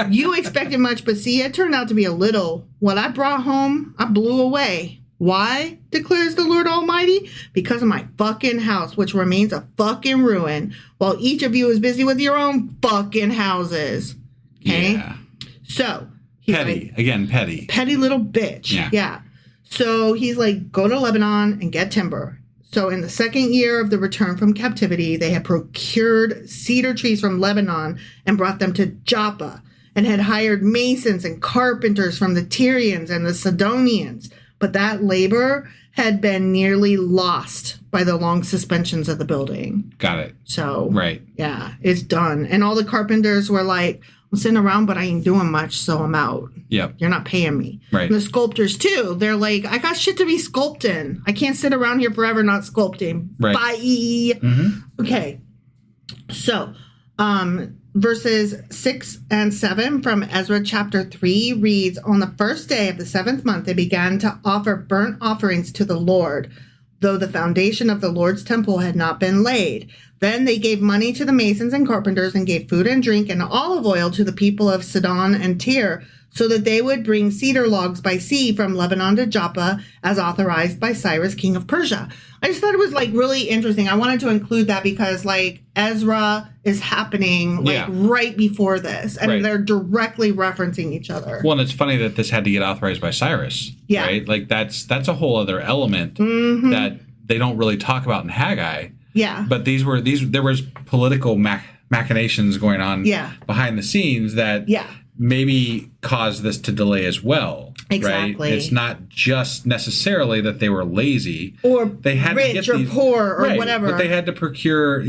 You expected much, but see, it turned out to be a little. What I brought home, I blew away. Why, declares the Lord Almighty? Because of my fucking house, which remains a fucking ruin, while each of you is busy with your own fucking houses. Okay? Yeah. So. Petty. Like, again, petty. Petty little bitch. Yeah. So he's like, go to Lebanon and get timber. So in the second year of the return from captivity, they had procured cedar trees from Lebanon and brought them to Joppa, and had hired masons and carpenters from the Tyrians and the Sidonians. But that labor had been nearly lost by the long suspensions of the building. Got it. So, right. Yeah, it's done. And all the carpenters were like, I'm sitting around, but I ain't doing much, so I'm out. Yep. You're not paying me. Right. And the sculptors, too, they're like, I got shit to be sculpting. I can't sit around here forever not sculpting. Right. Bye. Okay. So, verses 6 and 7 from Ezra chapter 3 reads, on the first day of the 7th month, they began to offer burnt offerings to the Lord, though the foundation of the Lord's temple had not been laid. Then they gave money to the masons and carpenters and gave food and drink and olive oil to the people of Sidon and Tyre, so that they would bring cedar logs by sea from Lebanon to Joppa, as authorized by Cyrus, king of Persia. I just thought it was like really interesting. I wanted to include that because like Ezra is happening like right before this, and they're directly referencing each other. Well, and it's funny that this had to get authorized by Cyrus. Yeah. Right? Like that's a whole other element that they don't really talk about in Haggai. Yeah. But there was political machinations going on behind the scenes that maybe caused this to delay as well. Exactly. Right? It's not just necessarily that they were lazy or they had rich to get or poor or right, whatever. But they had to procure,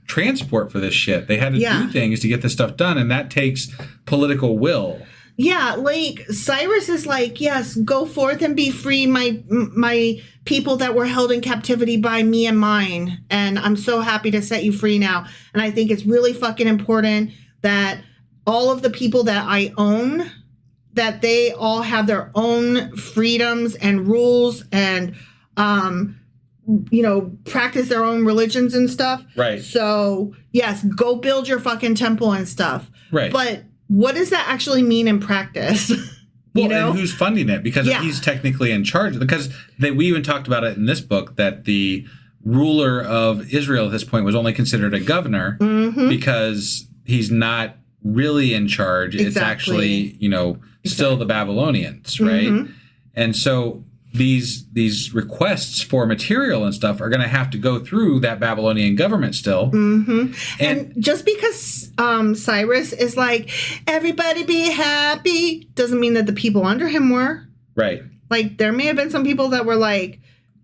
transport for this shit. They had to do things to get this stuff done, and that takes political will. Yeah, like Cyrus is like, yes, go forth and be free, my people that were held in captivity by me and mine. And I'm so happy to set you free now. And I think it's really fucking important that all of the people that I own, that they all have their own freedoms and rules and, practice their own religions and stuff. Right. So, yes, go build your fucking temple and stuff. Right. But what does that actually mean in practice? And who's funding it? Because he's technically in charge. Because we even talked about it in this book that the ruler of Israel at this point was only considered a governor because he's not really in charge. Exactly. It's actually, still the Babylonians, right? And so these requests for material and stuff are going to have to go through that Babylonian government still. And just because Cyrus is like, everybody be happy, doesn't mean that the people under him were. Right. Like, there may have been some people that were like,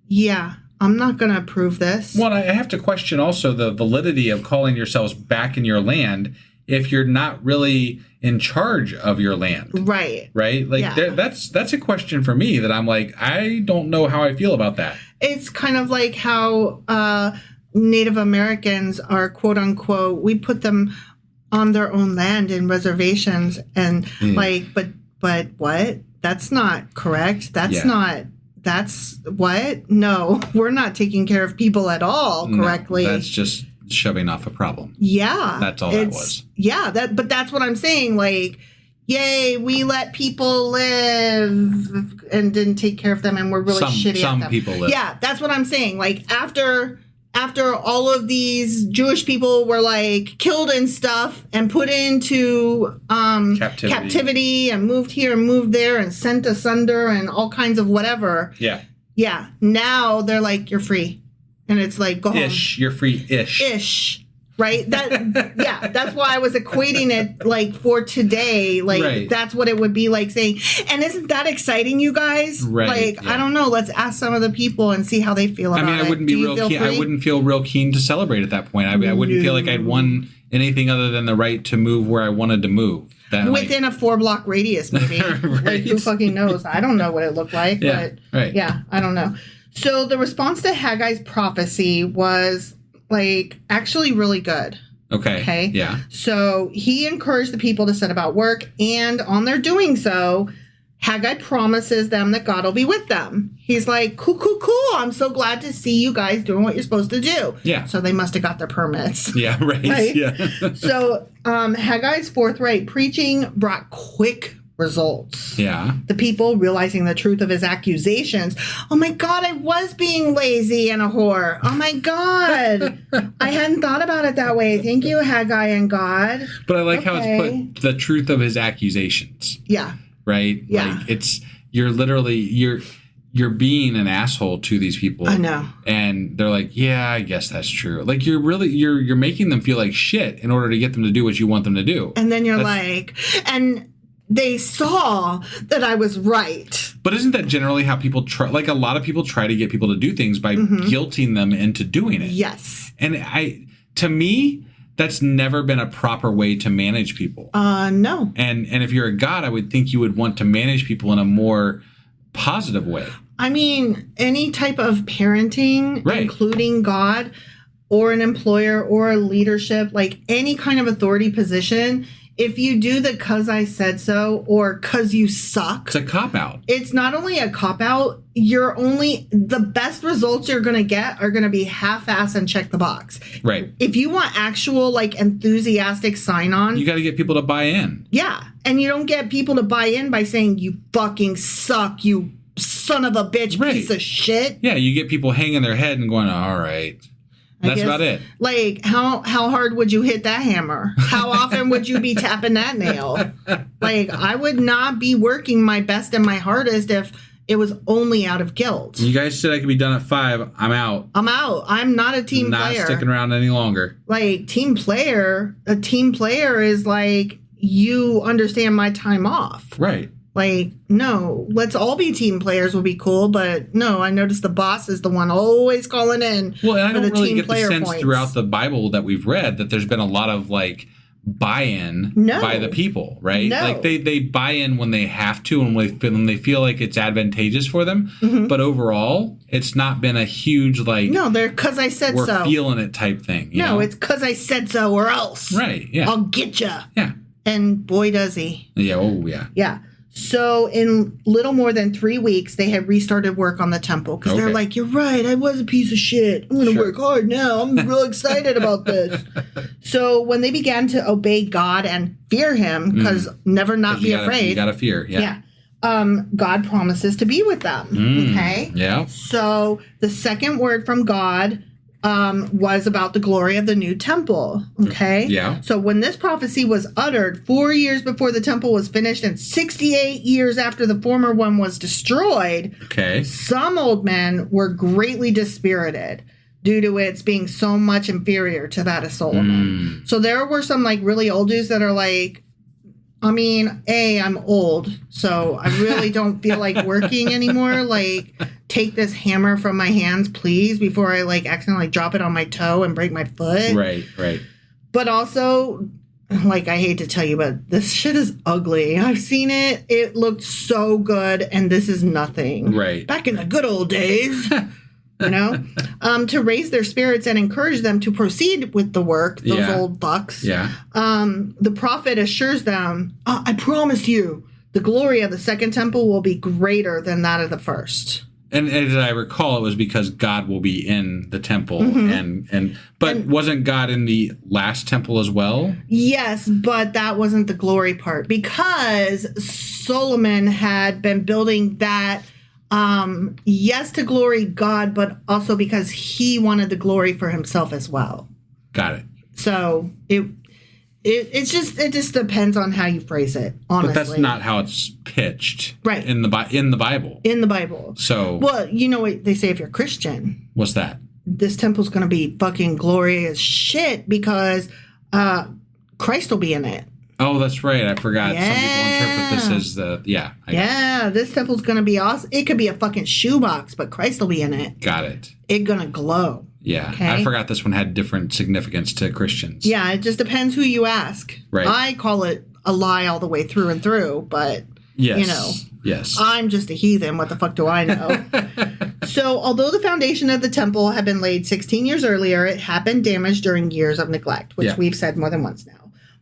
yeah, I'm not going to approve this. Well, I have to question also the validity of calling yourselves back in your land if you're not really in charge of your land. Right. Right? Like, that's a question for me that I'm like, I don't know how I feel about that. It's kind of like how Native Americans are, quote unquote, we put them on their own land in reservations and but what? That's not correct. That's what? No, we're not taking care of people at all correctly. No, that's just shoving off a problem. Yeah. That's all that was. Yeah, but that's what I'm saying. Like, yay, we let people live and didn't take care of them and we're really shitty at them. Some people live. Yeah, that's what I'm saying. Like, after all of these Jewish people were like killed and stuff and put into captivity and moved here and moved there and sent asunder and all kinds of whatever. Yeah. Yeah. Now they're like, you're free. And it's like, go home. You're free-ish. Ish. Right? That's why I was equating it like for today. Like, that's what it would be like saying. And isn't that exciting, you guys? Right. Like, I don't know. Let's ask some of the people and see how they feel about it. I wouldn't be real keen. I wouldn't feel real keen to celebrate at that point. I wouldn't feel like I'd won anything other than the right to move where I wanted to move. Within a 4-block radius, maybe. Like, who fucking knows? I don't know what it looked like. But I don't know. So the response to Haggai's prophecy was, like, actually really good. Okay. Yeah. So he encouraged the people to set about work, and on their doing so, Haggai promises them that God will be with them. He's like, cool. I'm so glad to see you guys doing what you're supposed to do. Yeah. So they must have got their permits. Yeah, right? Yeah. So Haggai's forthright preaching brought quick results. Yeah. The people, realizing the truth of his accusations. Oh my God, I was being lazy and a whore. Oh my God. I hadn't thought about it that way. Thank you, Haggai and God. But I like how it's put, the truth of his accusations. Yeah. Right? Yeah. Like, you're literally, you're being an asshole to these people. I know. And they're like, yeah, I guess that's true. Like, you're making them feel like shit in order to get them to do what you want them to do. And then you're like, and they saw that I was right. But isn't that generally how people try? Like, a lot of people try to get people to do things by guilting them into doing it. Yes. And to me, that's never been a proper way to manage people. No. And if you're a god, I would think you would want to manage people in a more positive way. I mean, any type of parenting, including God or an employer or a leadership, like any kind of authority position, if you do the 'cause I said so or 'cause you suck, it's a cop-out. It's not only a cop-out, the best results you're going to get are going to be half-ass and check the box. Right. If you want actual, like, enthusiastic sign-on, you got to get people to buy in. Yeah. And you don't get people to buy in by saying, you fucking suck, you son of a bitch, piece of shit. Yeah, you get people hanging their head and going, all right. That's about it. Like, how hard would you hit that hammer? How often would you be tapping that nail? Like, I would not be working my best and my hardest if it was only out of guilt. You guys said I could be done at 5. I'm out. I'm not a team player. Not sticking around any longer. Like, a team player is like, you understand my time off. Right. Like, no, let's all be team players would be cool, but no, I noticed the boss is the one always calling in. Well, and I don't really get the sense points. throughout the Bible that we've read that there's been a lot of like buy-in by the people, right? No. Like they buy in when they have to and when they feel like it's advantageous for them. Mm-hmm. But overall, it's not been a huge like they're because I said we're so. Feeling it type thing. You know? It's because I said so or else. Right. Yeah. I'll get ya. Yeah. And boy does he. Yeah. Oh yeah. Yeah. So in little more than 3 weeks, they had restarted work on the temple because they're like, you're right. I was a piece of shit. I'm going to work hard now. I'm real excited about this. So when they began to obey God and fear him, because never not be afraid. You got to fear. Yeah. God promises to be with them. Okay. Yeah. So the second word from God was about the glory of the new temple. Okay. Yeah. So when this prophecy was uttered 4 years before the temple was finished and 68 years after the former one was destroyed, some old men were greatly dispirited due to its being so much inferior to that of Solomon. So there were some like really old dudes that are like, I mean, I'm old, so I really don't feel like working anymore. Like, take this hammer from my hands, please, before I, like, accidentally drop it on my toe and break my foot. Right. But also, like, I hate to tell you, but this shit is ugly. I've seen it. It looked so good, and this is nothing. Right. Back in the good old days. You know, to raise their spirits and encourage them to proceed with the work, those old bucks. Yeah. The prophet assures them, I promise you, the glory of the second temple will be greater than that of the first. And as I recall, it was because God will be in the temple, but wasn't God in the last temple as well? Yes, but that wasn't the glory part because Solomon had been building that. Yes, to glory God, but also because he wanted the glory for himself as well. Got it. So it just depends on how you phrase it, honestly. But that's not how it's pitched, right? In the Bible. In the Bible. So, well, you know what they say if you're Christian. What's that? This temple's going to be fucking glorious shit because Christ will be in it. Oh, that's right. I forgot. Some people interpret this as this temple's going to be awesome. It could be a fucking shoebox, but Christ will be in it. Got it. It's going to glow. Yeah. Okay? I forgot this one had different significance to Christians. Yeah, it just depends who you ask. Right. I call it a lie all the way through and through, but, you know. Yes. I'm just a heathen. What the fuck do I know? So, although the foundation of the temple had been laid 16 years earlier, it had been damaged during years of neglect, which we've said more than once now.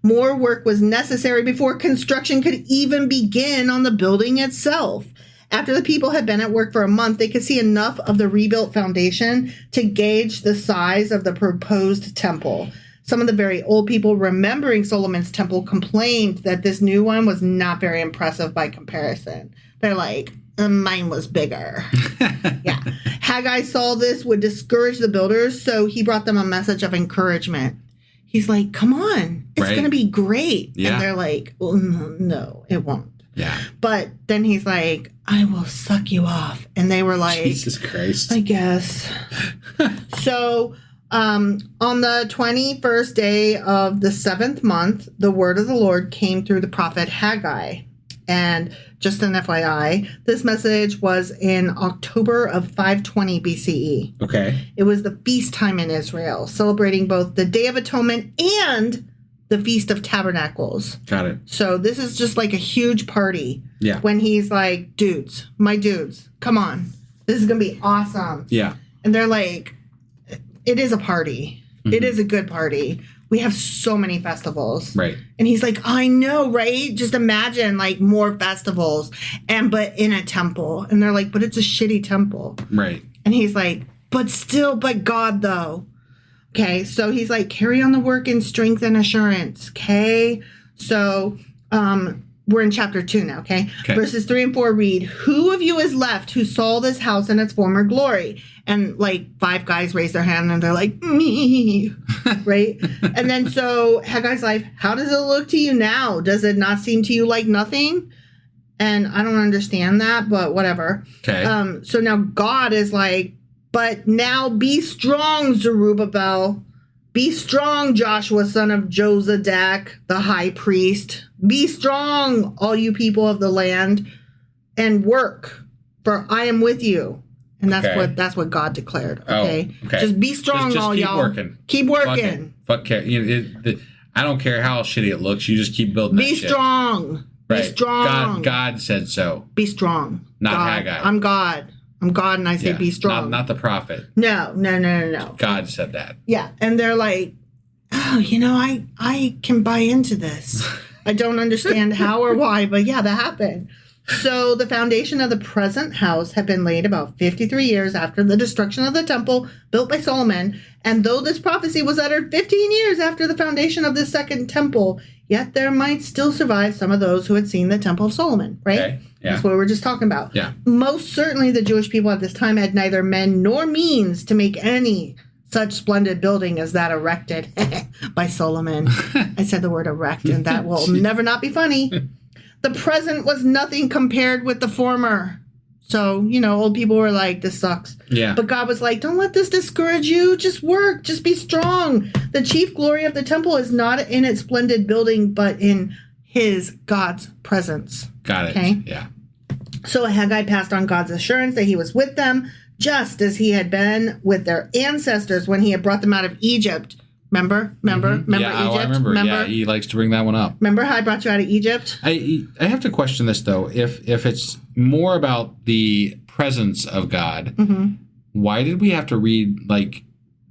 More work was necessary before construction could even begin on the building itself. After the people had been at work for a month, they could see enough of the rebuilt foundation to gauge the size of the proposed temple. Some of the very old people remembering Solomon's temple complained that this new one was not very impressive by comparison. They're like, mine was bigger. Yeah. Haggai saw this would discourage the builders, so he brought them a message of encouragement. He's like, come on, it's going to be great. Yeah. And they're like, well, no, it won't. Yeah. But then he's like, I will suck you off. And they were like, Jesus Christ. I guess. So on the 21st day of the 7th month, the word of the Lord came through the prophet Haggai. And just an FYI, this message was in October of 520 BCE. Okay. It was the feast time in Israel, celebrating both the Day of Atonement and the Feast of Tabernacles. Got it. So this is just like a huge party. Yeah. When he's like, my dudes, come on. This is going to be awesome. Yeah. And they're like, it is a party. Mm-hmm. It is a good party. We have so many festivals. Right. And he's like, I know, right? Just imagine like more festivals but in a temple. And they're like, but it's a shitty temple. Right. And he's like, but God though. Okay. So he's like, carry on the work in strength and assurance. Okay. So, we're in chapter 2 now, okay? Verses 3 and 4 read, who of you is left who saw this house in its former glory? And like 5 guys raise their hand and they're like, me, right? And then so Haggai's like, how does it look to you now? Does it not seem to you like nothing? And I don't understand that, but whatever. Okay. So now God is like, but now be strong, Zerubbabel. Be strong, Joshua, son of Jozadak, the high priest. Be strong, all you people of the land, and work, for I am with you. And that's what God declared. Okay, just be strong, just all keep y'all. Working. Keep working. Fuck care. I don't care how shitty it looks. You just keep building. Be strong. Right. Be strong. God said so. Be strong. Not God. Haggai. I'm God. I'm God, and I say be strong. Not the prophet. No. God said that. Yeah, and they're like, oh, I can buy into this. I don't understand how or why, but yeah, that happened. So the foundation of the present house had been laid about 53 years after the destruction of the temple built by Solomon. And though this prophecy was uttered 15 years after the foundation of the second temple, yet there might still survive some of those who had seen the temple of Solomon, right? Okay. Yeah. That's what we were just talking about. Yeah. Most certainly the Jewish people at this time had neither men nor means to make any such splendid building as that erected by Solomon. I said the word erect, and that will never not be funny. The present was nothing compared with the former. So, old people were like, this sucks. Yeah. But God was like, don't let this discourage you. Just work. Just be strong. The chief glory of the temple is not in its splendid building, but in God's presence. Got it. Okay? Yeah. So Haggai passed on God's assurance that he was with them, just as he had been with their ancestors when he had brought them out of Egypt. Remember Yeah, Egypt? I remember. Yeah, he likes to bring that one up. Remember how I brought you out of Egypt? I have to question this, though. If it's more about the presence of God, why did we have to read,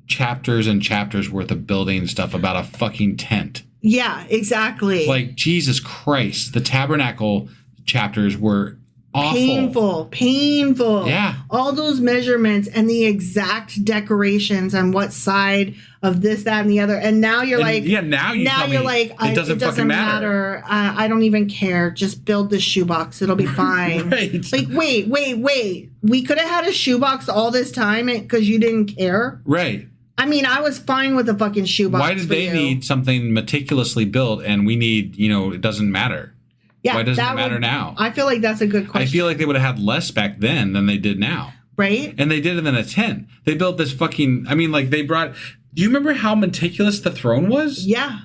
chapters and chapters worth of building stuff about a fucking tent? Yeah, exactly. Jesus Christ. The tabernacle chapters were awful. Painful. Yeah. All those measurements and the exact decorations on what side of this, that, and the other. And now you're like... Yeah, now you're like, it doesn't fucking matter. I don't even care. Just build this shoebox. It'll be fine. Right. Wait. We could have had a shoebox all this time because you didn't care? Right. I mean, I was fine with the fucking shoebox. Why did they need something meticulously built and we need, it doesn't matter? Yeah, why doesn't it matter now? I feel like that's a good question. I feel like they would have had less back then than they did now. Right? And they did it in a tent. They built this fucking... they brought... Do you remember how meticulous the throne was? Yeah.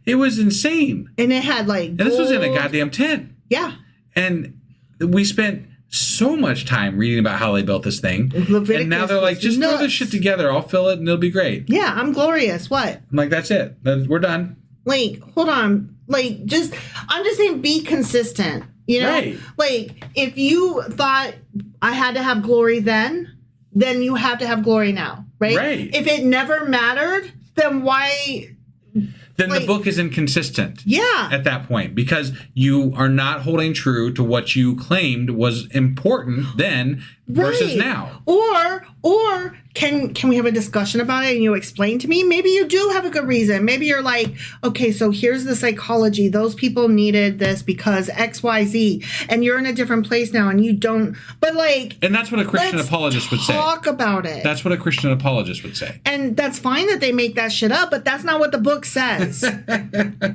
It was insane. And it had And this was in a goddamn tent. Yeah. And we spent so much time reading about how they built this thing. Leviticus, and now they're like, just throw this shit together. I'll fill it and it'll be great. Yeah, I'm glorious. What? I'm like, that's it. We're done. Hold on. I'm just saying be consistent. Right. If you thought I had to have glory then you have to have glory now. Right? Right. If it never mattered, then why... Then the book is inconsistent. Yeah. At that point, because you are not holding true to what you claimed was important then versus now. Or can we have a discussion about it and you explain to me? Maybe you do have a good reason. Maybe you're like, okay, so here's the psychology. Those people needed this because X, Y, Z, and you're in a different place now and you don't. But and that's what a Christian apologist would say. Talk about it. That's what a Christian apologist would say. And that's fine that they make that shit up, but that's not what the book says.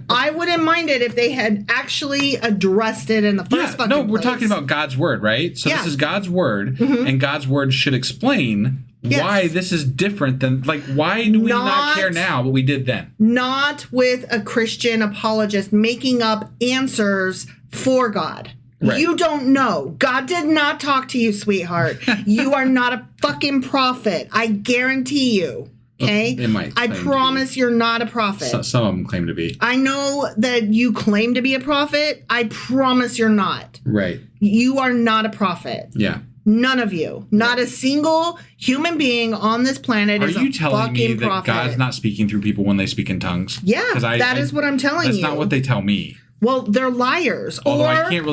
I wouldn't mind it if they had actually addressed it in the first fucking place. We're talking about God's word, right? So this is God's word, and God's word should explain why this is different than, why do we not care now what we did then? Not with a Christian apologist making up answers for God. Right. You don't know. God did not talk to you, sweetheart. You are not a fucking prophet. I guarantee you. Okay? It might. I promise you're not a prophet. Some of them claim to be. I know that you claim to be a prophet. I promise you're not. Right. You are not a prophet. Yeah. None of you. Not a single human being on this planet is a fucking prophet. Are you telling me that God's not speaking through people when they speak in tongues? Yeah, that is what I'm telling you. That's not what they tell me. Well, they're liars. Although I can't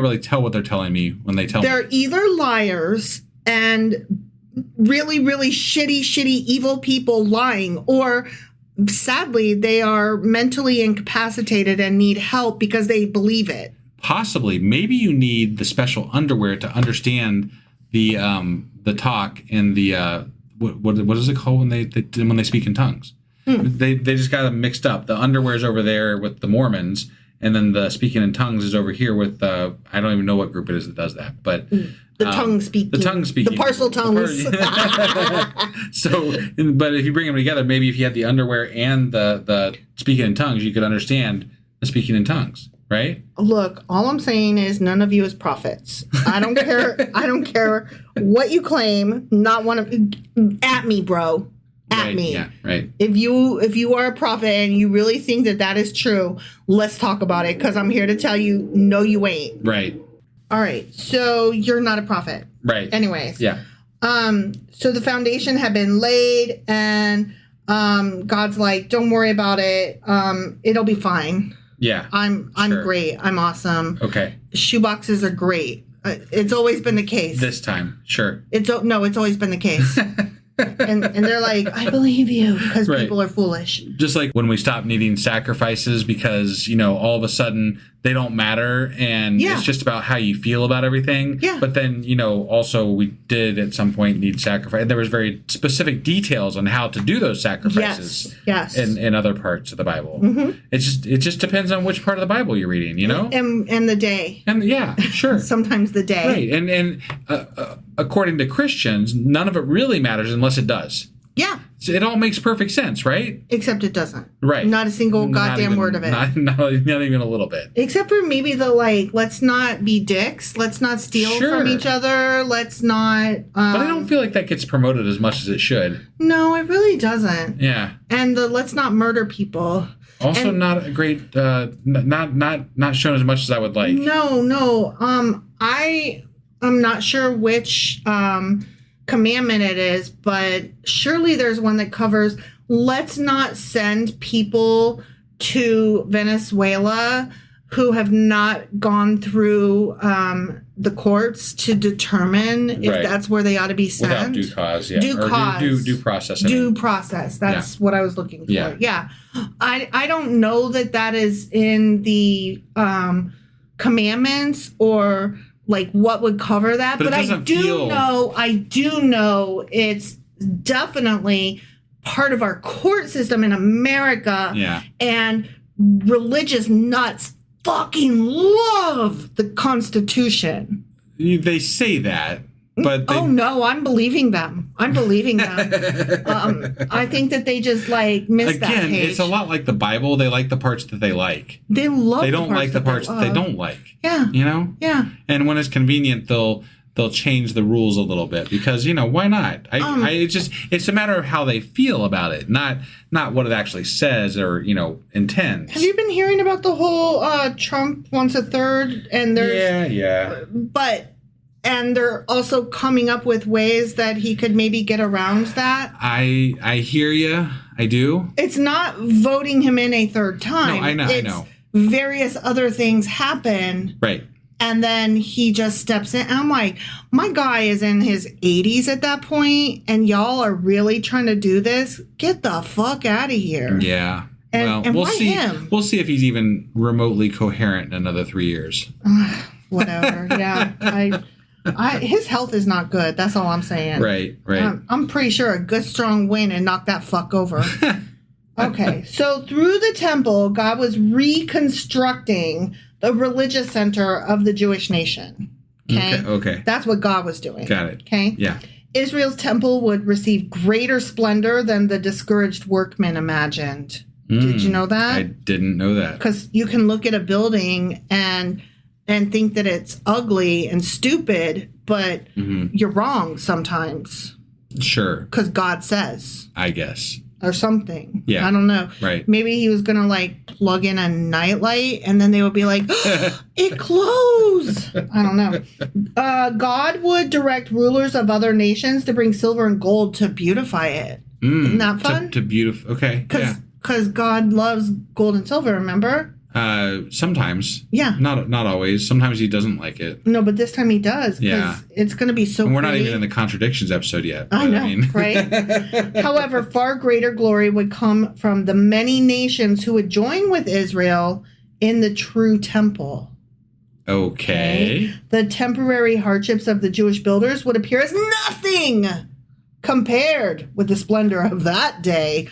really tell what they're telling me when they tell me. They're either liars and really, really shitty, evil people lying, or sadly, they are mentally incapacitated and need help because they believe it. Possibly. Maybe you need the special underwear to understand the talk and the what is it called when they speak in tongues? They just got them mixed up. The underwear's over there with the Mormons, and then the speaking in tongues is over here with I don't even know what group it is that does that, but the tongue speaking, the parcel tongues. So, but if you bring them together, maybe if you had the underwear and the speaking in tongues, you could understand the speaking in tongues, right? Look, all I'm saying is none of you is prophets. I don't care. I don't care what you claim. Not one of at me, bro. At me. Yeah, right. If you are a prophet and you really think that is true, let's talk about it, because I'm here to tell you, no, you ain't. Right. All right. So you're not a prophet. Right. Anyways. Yeah. So the foundation had been laid, and God's like, don't worry about it. It'll be fine. Yeah. I'm sure. great. I'm awesome. Okay. Shoeboxes are great. It's always been the case. This time. Sure. It's always been the case. and they're like, I believe you, because people are foolish. Just like when we stop needing sacrifices because, all of a sudden they don't matter and it's just about how you feel about everything. Yeah. But then, also we did at some point need sacrifice. There was very specific details on how to do those sacrifices. Yes. In other parts of the Bible. Mm-hmm. It just depends on which part of the Bible you're reading, And the day. And yeah, sure. Sometimes the day. Right. And according to Christians, none of it really matters unless it does. Yeah. It all makes perfect sense, right? Except it doesn't. Right. Not a single goddamn word of it. Not even a little bit. Except for maybe the let's not be dicks. Let's not steal from each other. Let's not... but I don't feel like that gets promoted as much as it should. No, it really doesn't. Yeah. And the let's not murder people. Also not a great... not shown as much as I would like. No. I'm not sure which... commandment it is, but surely there's one that covers let's not send people to Venezuela who have not gone through the courts to determine if that's where they ought to be sent. Without due cause, yeah. Due cause. Due process. Due process. That's what I was looking for. Yeah. I don't know that is in the commandments or... what would cover that, but I do know it's definitely part of our court system in America. Yeah. And religious nuts fucking love the Constitution. They say that, but oh no, I'm believing them. I think that they just miss that page. Again, it's a lot like the Bible. They like the parts that they like. They love. They don't like the parts that they don't like. Yeah. Yeah. And when it's convenient, they'll change the rules a little bit because why not? It's a matter of how they feel about it, not what it actually says or intends. Have you been hearing about the whole Trump wants a third and there's and they're also coming up with ways that he could maybe get around that. I hear you. I do. It's not voting him in a third time. No, I know. Various other things happen. Right. And then he just steps in. And I'm like, my guy is in his 80s at that point, and y'all are really trying to do this? Get the fuck out of here. Yeah. And we'll why see. him? We'll see if he's even remotely coherent in another 3 years. Whatever. Yeah. His health is not good. That's all I'm saying. Right. I'm pretty sure a good strong wind and knock that fuck over. Okay. So through the temple, God was reconstructing the religious center of the Jewish nation. Okay. That's what God was doing. Got it. Okay. Yeah. Israel's temple would receive greater splendor than the discouraged workmen imagined. Did you know that? I didn't know that. Because you can look at a building and think that it's ugly and stupid, but you're wrong sometimes. Sure. Because God says. I guess. Or something. Yeah. I don't know. Right. Maybe he was going to plug in a nightlight and then they would be like, it closed. I don't know. God would direct rulers of other nations to bring silver and gold to beautify it. Isn't that fun? To beautify. Okay. Because God loves gold and silver, remember? Sometimes. Yeah. Not always. Sometimes he doesn't like it. No, but this time he does. Yeah. It's going to be so And we're pretty. not even in the contradictions episode yet. I know, right? However, far greater glory would come from the many nations who would join with Israel in the true temple. Okay. The temporary hardships of the Jewish builders would appear as nothing compared with the splendor of that day.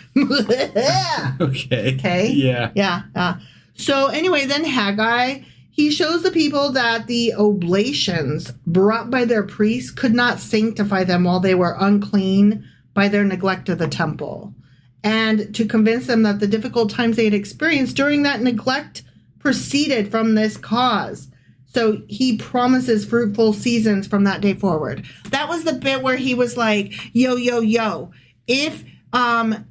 Okay. Okay? Yeah. Yeah. So anyway, then Haggai, he shows the people that the oblations brought by their priests could not sanctify them while they were unclean by their neglect of the temple. And to convince them that the difficult times they had experienced during that neglect proceeded from this cause. So he promises fruitful seasons from that day forward. That was the bit where he was like, yo, if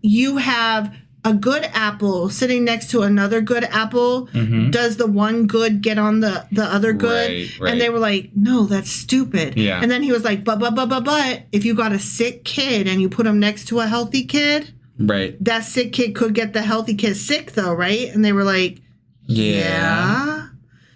you have a good apple sitting next to another good apple, does the one good get on the other good? Right. And they were like, no, that's stupid. Yeah. And then he was like, but if you got a sick kid and you put him next to a healthy kid, right, that sick kid could get the healthy kid sick though, right? And they were like, yeah.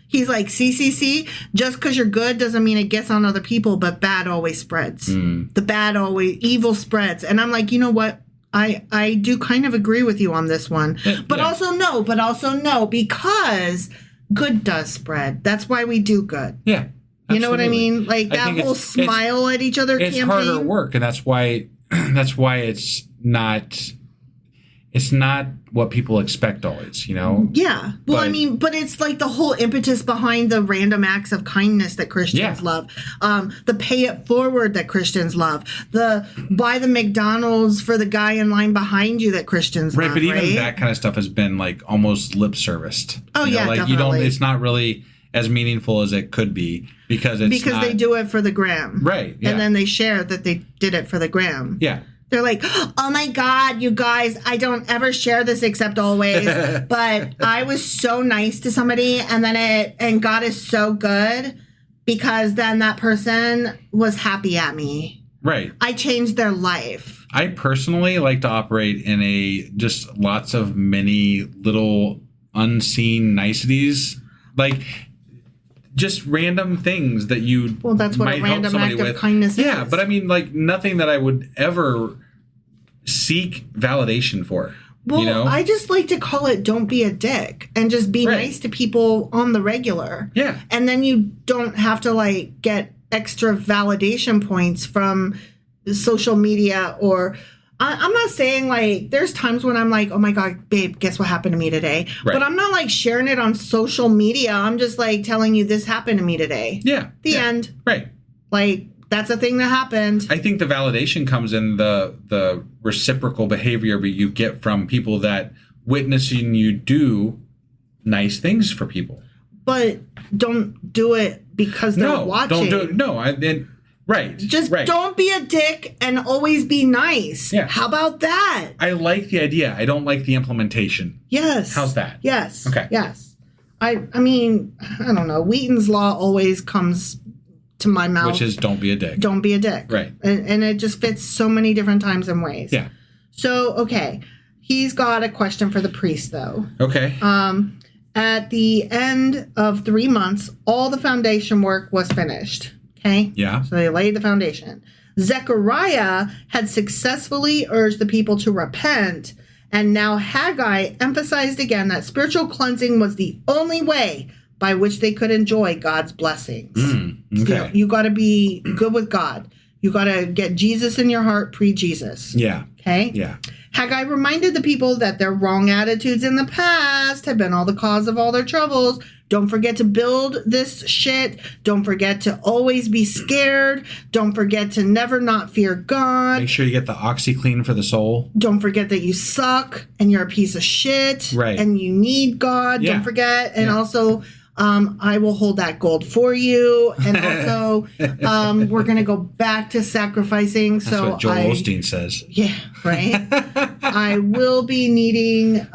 He's like, see, just because you're good doesn't mean it gets on other people, but bad always spreads. Evil spreads. And I'm like, you know what? I do kind of agree with you on this one. But also no, because good does spread. That's why we do good. Yeah. Absolutely. You know what I mean? Like that whole smile at each other campaign. It's harder work, and that's why it's not what people expect always, you know? Yeah. Well, but it's like the whole impetus behind the random acts of kindness that Christians love. The pay it forward that Christians love. The buy the McDonald's for the guy in line behind you that Christians love. Right, but even that kind of stuff has been like almost lip serviced. Oh, yeah, like definitely. it's not really as meaningful as it could be because they do it for the gram. Right, yeah. And then they share that they did it for the gram. Yeah. They're like, oh my God, you guys, I don't ever share this except always. But I was so nice to somebody and God is so good because then that person was happy at me. Right. I changed their life. I personally like to operate in just lots of many little unseen niceties. Like just random things that you that's what might a random help act with. Of kindness is. Yeah, but I mean, like nothing that I would ever seek validation for. Well, you know? I just like to call it don't be a dick and just be nice to people on the regular. Yeah. And then you don't have to like get extra validation points from social media or I'm not saying like there's times when I'm like, oh my God, babe, guess what happened to me today? Right. But I'm not like sharing it on social media. I'm just like telling you this happened to me today. Yeah. The end. Right. Like that's a thing that happened. I think the validation comes in the reciprocal behavior you get from people that witnessing you do nice things for people. But don't do it because they're watching. Don't do it. No, right. Just don't be a dick and always be nice. Yeah. How about that? I like the idea. I don't like the implementation. Yes. How's that? Yes. Okay. Yes. I mean, I don't know. Wheaton's Law always comes to my mouth. Which is don't be a dick. Don't be a dick. Right. And it just fits so many different times and ways. Yeah. So, okay. He's got a question for the priest, though. Okay. At the end of 3 months, all the foundation work was finished. Okay? Yeah. So they laid the foundation. Zechariah had successfully urged the people to repent, and now Haggai emphasized again that spiritual cleansing was the only way by which they could enjoy God's blessings. Okay. You got to be good with God. You got to get Jesus in your heart pre-Jesus. Yeah. Okay? Yeah. Haggai reminded the people that their wrong attitudes in the past had been all the cause of all their troubles. Don't forget to build this shit. Don't forget to always be scared. Don't forget to never not fear God. Make sure you get the OxyClean for the soul. Don't forget that you suck and you're a piece of shit. Right. And you need God. Yeah. Don't forget. And also, I will hold that gold for you. And also, we're going to go back to sacrificing. That's what Joel Osteen says. Yeah, right? I will be needing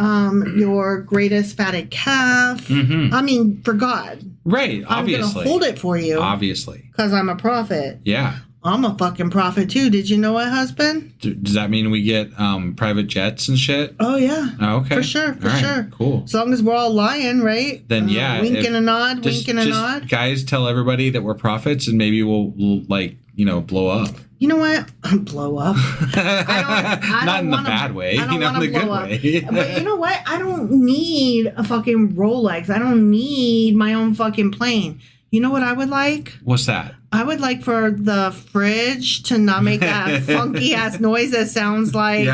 your greatest fatted calf. Mm-hmm. I mean, for God. Right, obviously. I'm going to hold it for you. Obviously. Because I'm a prophet. Yeah. I'm a fucking prophet, too. Did you know it, husband? Does that mean we get private jets and shit? Oh, yeah. Oh, okay. For sure, for sure. Cool. As long as we're all lying, right? Then, yeah. Wink and a nod, wink and a nod. Guys, tell everybody that we're prophets and maybe we'll like, blow up. You know what? Blow up. I don't Not in the wanna, bad way. I don't in the good up. way. But you know what? I don't need a fucking Rolex. I don't need my own fucking plane. You know what I would like? What's that? I would like for the fridge to not make that funky ass noise that sounds like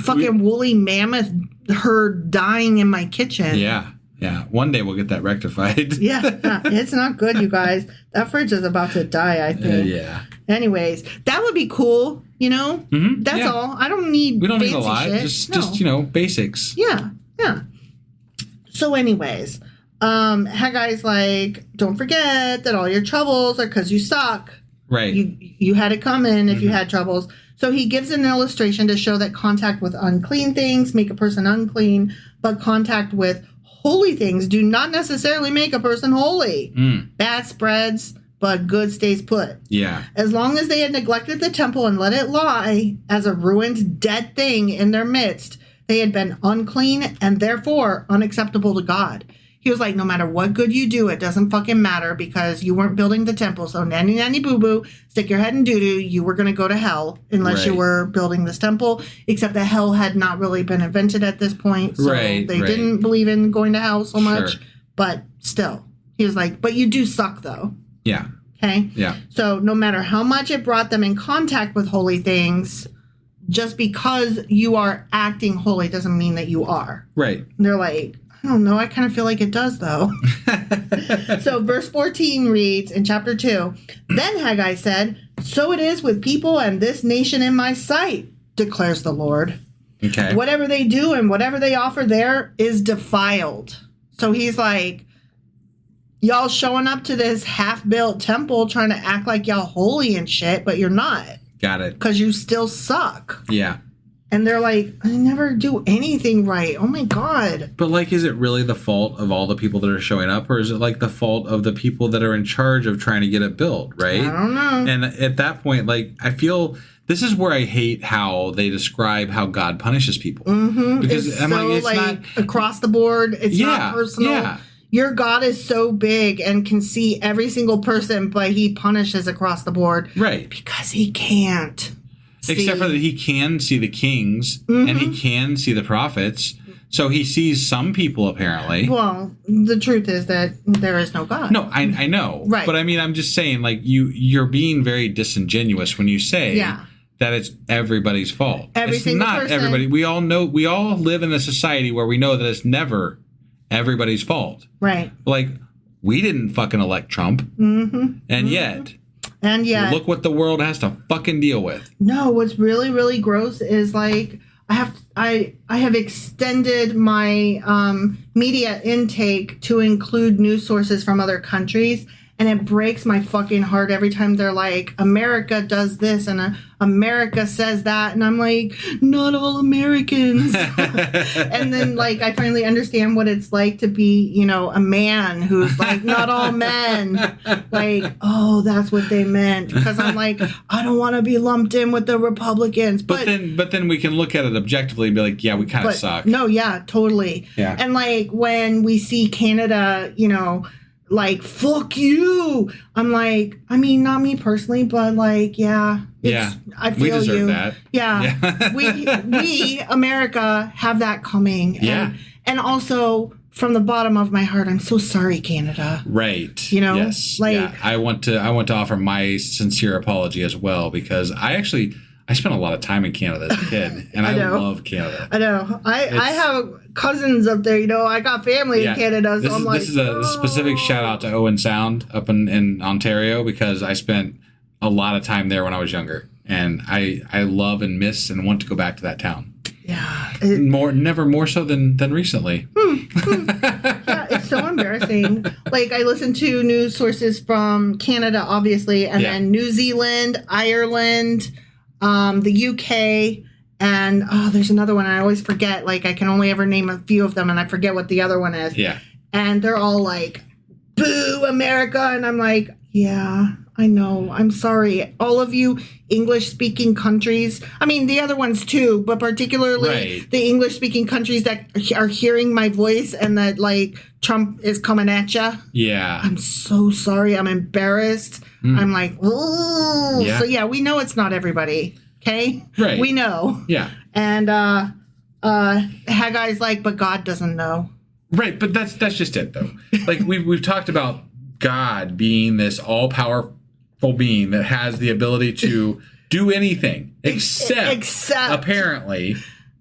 fucking woolly mammoth herd dying in my kitchen. Yeah. Yeah. One day we'll get that rectified. Yeah. It's not good, you guys. That fridge is about to die, I think. Yeah. Anyways, that would be cool, you know? Mm-hmm. That's all. I don't need We don't need fancy a lot. shit. Just, you know, basics. Yeah. Yeah. So anyways, Haggai's like, don't forget that all your troubles are because you suck. Right. You had it coming if you had troubles. So he gives an illustration to show that contact with unclean things make a person unclean, but contact with holy things do not necessarily make a person holy. Bad spreads, but good stays put. Yeah. As long as they had neglected the temple and let it lie as a ruined, dead thing in their midst, they had been unclean and therefore unacceptable to God. He was like, no matter what good you do, it doesn't fucking matter because you weren't building the temple. So nanny boo boo, stick your head in doo doo. You were going to go to hell unless you were building this temple. Except that hell had not really been invented at this point. So they didn't believe in going to hell so much. Sure. But still, he was like, but you do suck though. Yeah. Okay. Yeah. So no matter how much it brought them in contact with holy things, just because you are acting holy doesn't mean that you are. Right. And they're like, I don't know. I kind of feel like it does, though. So verse 14 reads in chapter 2, Then Haggai said, So it is with people and this nation in my sight, declares the Lord. Okay. Whatever they do and whatever they offer there is defiled. So he's like, y'all showing up to this half-built temple trying to act like y'all holy and shit, but you're not. Got it. Because you still suck. Yeah. And they're like, I never do anything right. Oh, my God. But, like, is it really the fault of all the people that are showing up? Or is it, like, the fault of the people that are in charge of trying to get it built, right? I don't know. And at that point, like, I feel this is where I hate how they describe how God punishes people. Mm-hmm. Because it's I'm so, like, it's not across the board. It's not personal. Yeah. Your God is so big and can see every single person, but he punishes across the board. Right. Because he can't. Except for that he can see the kings and he can see the prophets. So he sees some people, apparently. Well, the truth is that there is no God. No, I know. Right. But I mean, I'm just saying, like, you're being very disingenuous when you say that it's everybody's fault. Every single person. Everybody. We all live in a society where we know that it's never everybody's fault. Right. Like, we didn't fucking elect Trump. Mm-hmm. And yet... And yet, look what the world has to fucking deal with. No, what's really, really gross is like I have extended my media intake to include news sources from other countries, and it breaks my fucking heart every time they're like, America does this and America says that, and I'm like, not all Americans. And then like I finally understand what it's like to be, you know, a man who's like, not all men. Like, oh, that's what they meant. Because I'm like, I don't want to be lumped in with the Republicans. But then we can look at it objectively and be like, yeah, we kind of suck. No, yeah, totally. Yeah. And like when we see Canada, you know, like, fuck you. I'm like, I mean, not me personally, but like, yeah. I feel we deserve you. That. Yeah. we, America, have that coming. Yeah. And also, from the bottom of my heart, I'm so sorry, Canada. Right. You know? Yes. Like, yeah. I want to offer my sincere apology as well, because I spent a lot of time in Canada as a kid, and I love Canada. I know. I have cousins up there, you know. I got family in Canada, so I'm like... This is a specific shout-out to Owen Sound up in Ontario, because I spent a lot of time there when I was younger, and I love and miss and want to go back to that town. Yeah. Never more so than recently. Yeah, it's so embarrassing. Like, I listen to news sources from Canada, obviously, and then New Zealand, Ireland... the UK, and there's another one I always forget. Like, I can only ever name a few of them, and I forget what the other one is. Yeah. And they're all like, boo, America. And I'm like, yeah, I know. I'm sorry. All of you English-speaking countries. I mean, the other ones too, but particularly the English-speaking countries that are hearing my voice and that, like, Trump is coming at you. Yeah. I'm so sorry. I'm embarrassed. I'm like, ooh. Yeah. So, yeah, we know it's not everybody. Okay? Right. We know. Yeah. And Haggai's like, but God doesn't know. Right, but that's just it, though. Like, we've talked about God being this all-powerful being that has the ability to do anything except apparently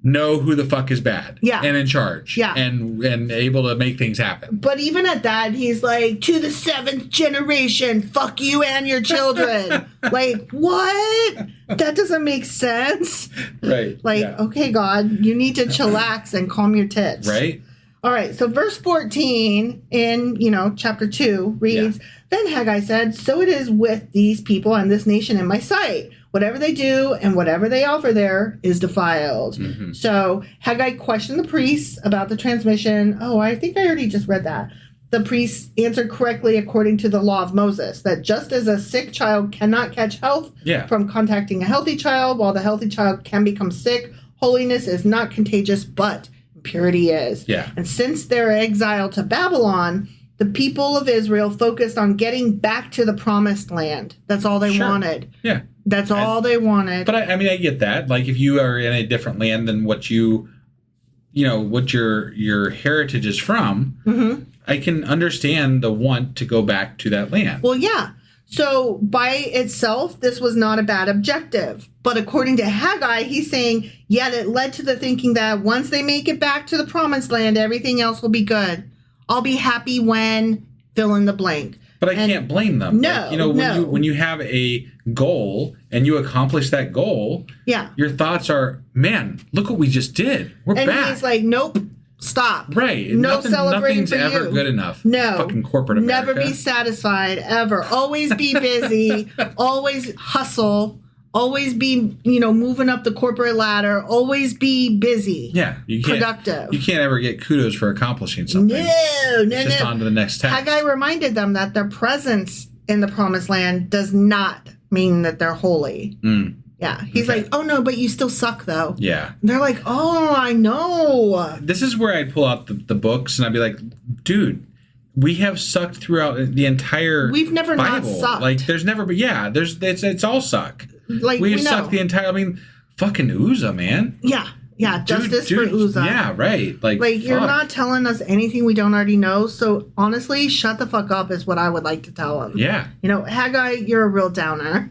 know who the fuck is bad. Yeah. And in charge. Yeah. And able to make things happen. But even at that, he's like, to the 7th generation, fuck you and your children. Like, what? That doesn't make sense. Right. Like, yeah. okay, God, you need to chillax and calm your tits. Right. All right, so verse 14 in, chapter 2 reads, Then Haggai said, So it is with these people and this nation in my sight. Whatever they do and whatever they offer there is defiled. Mm-hmm. So Haggai questioned the priests about the transmission. Oh, I think I already just read that. The priests answered correctly according to the law of Moses, that just as a sick child cannot catch health from contacting a healthy child, while the healthy child can become sick, holiness is not contagious, but purity is. Yeah. And since their exile to Babylon, the people of Israel focused on getting back to the promised land. That's all they wanted. Yeah. That's all they wanted. But I get that. Like, if you are in a different land than what what your heritage is from, mm-hmm. I can understand the want to go back to that land. Well, yeah. So by itself, this was not a bad objective. But according to Haggai, he's saying, yet it led to the thinking that once they make it back to the promised land, everything else will be good. I'll be happy when fill in the blank. But I can't blame them. No, when you have a goal and you accomplish that goal, your thoughts are, man, look what we just did. We're back. And he's like, nope. Stop. Right. No celebrating nothing's for ever you. good enough. No. It's fucking corporate America. Never be satisfied, ever. Always be busy. Always hustle. Always be, moving up the corporate ladder. Always be busy. Yeah. Productive. You can't ever get kudos for accomplishing something. No. Just on to the next task. Haggai reminded them that their presence in the promised land does not mean that they're holy. Mm. Yeah. He's like, oh, no, but you still suck, though. Yeah. And they're like, oh, I know. This is where I'd pull out the books and I'd be like, dude, we have sucked throughout the entire We've never Bible. Not sucked. Like, there's never been, it's all suck. Like, We've sucked the entire, fucking Uzzah, man. Yeah. Yeah, justice for Uzzah. Yeah, right. Like you're not telling us anything we don't already know. So honestly, shut the fuck up is what I would like to tell him. Yeah. Haggai, you're a real downer.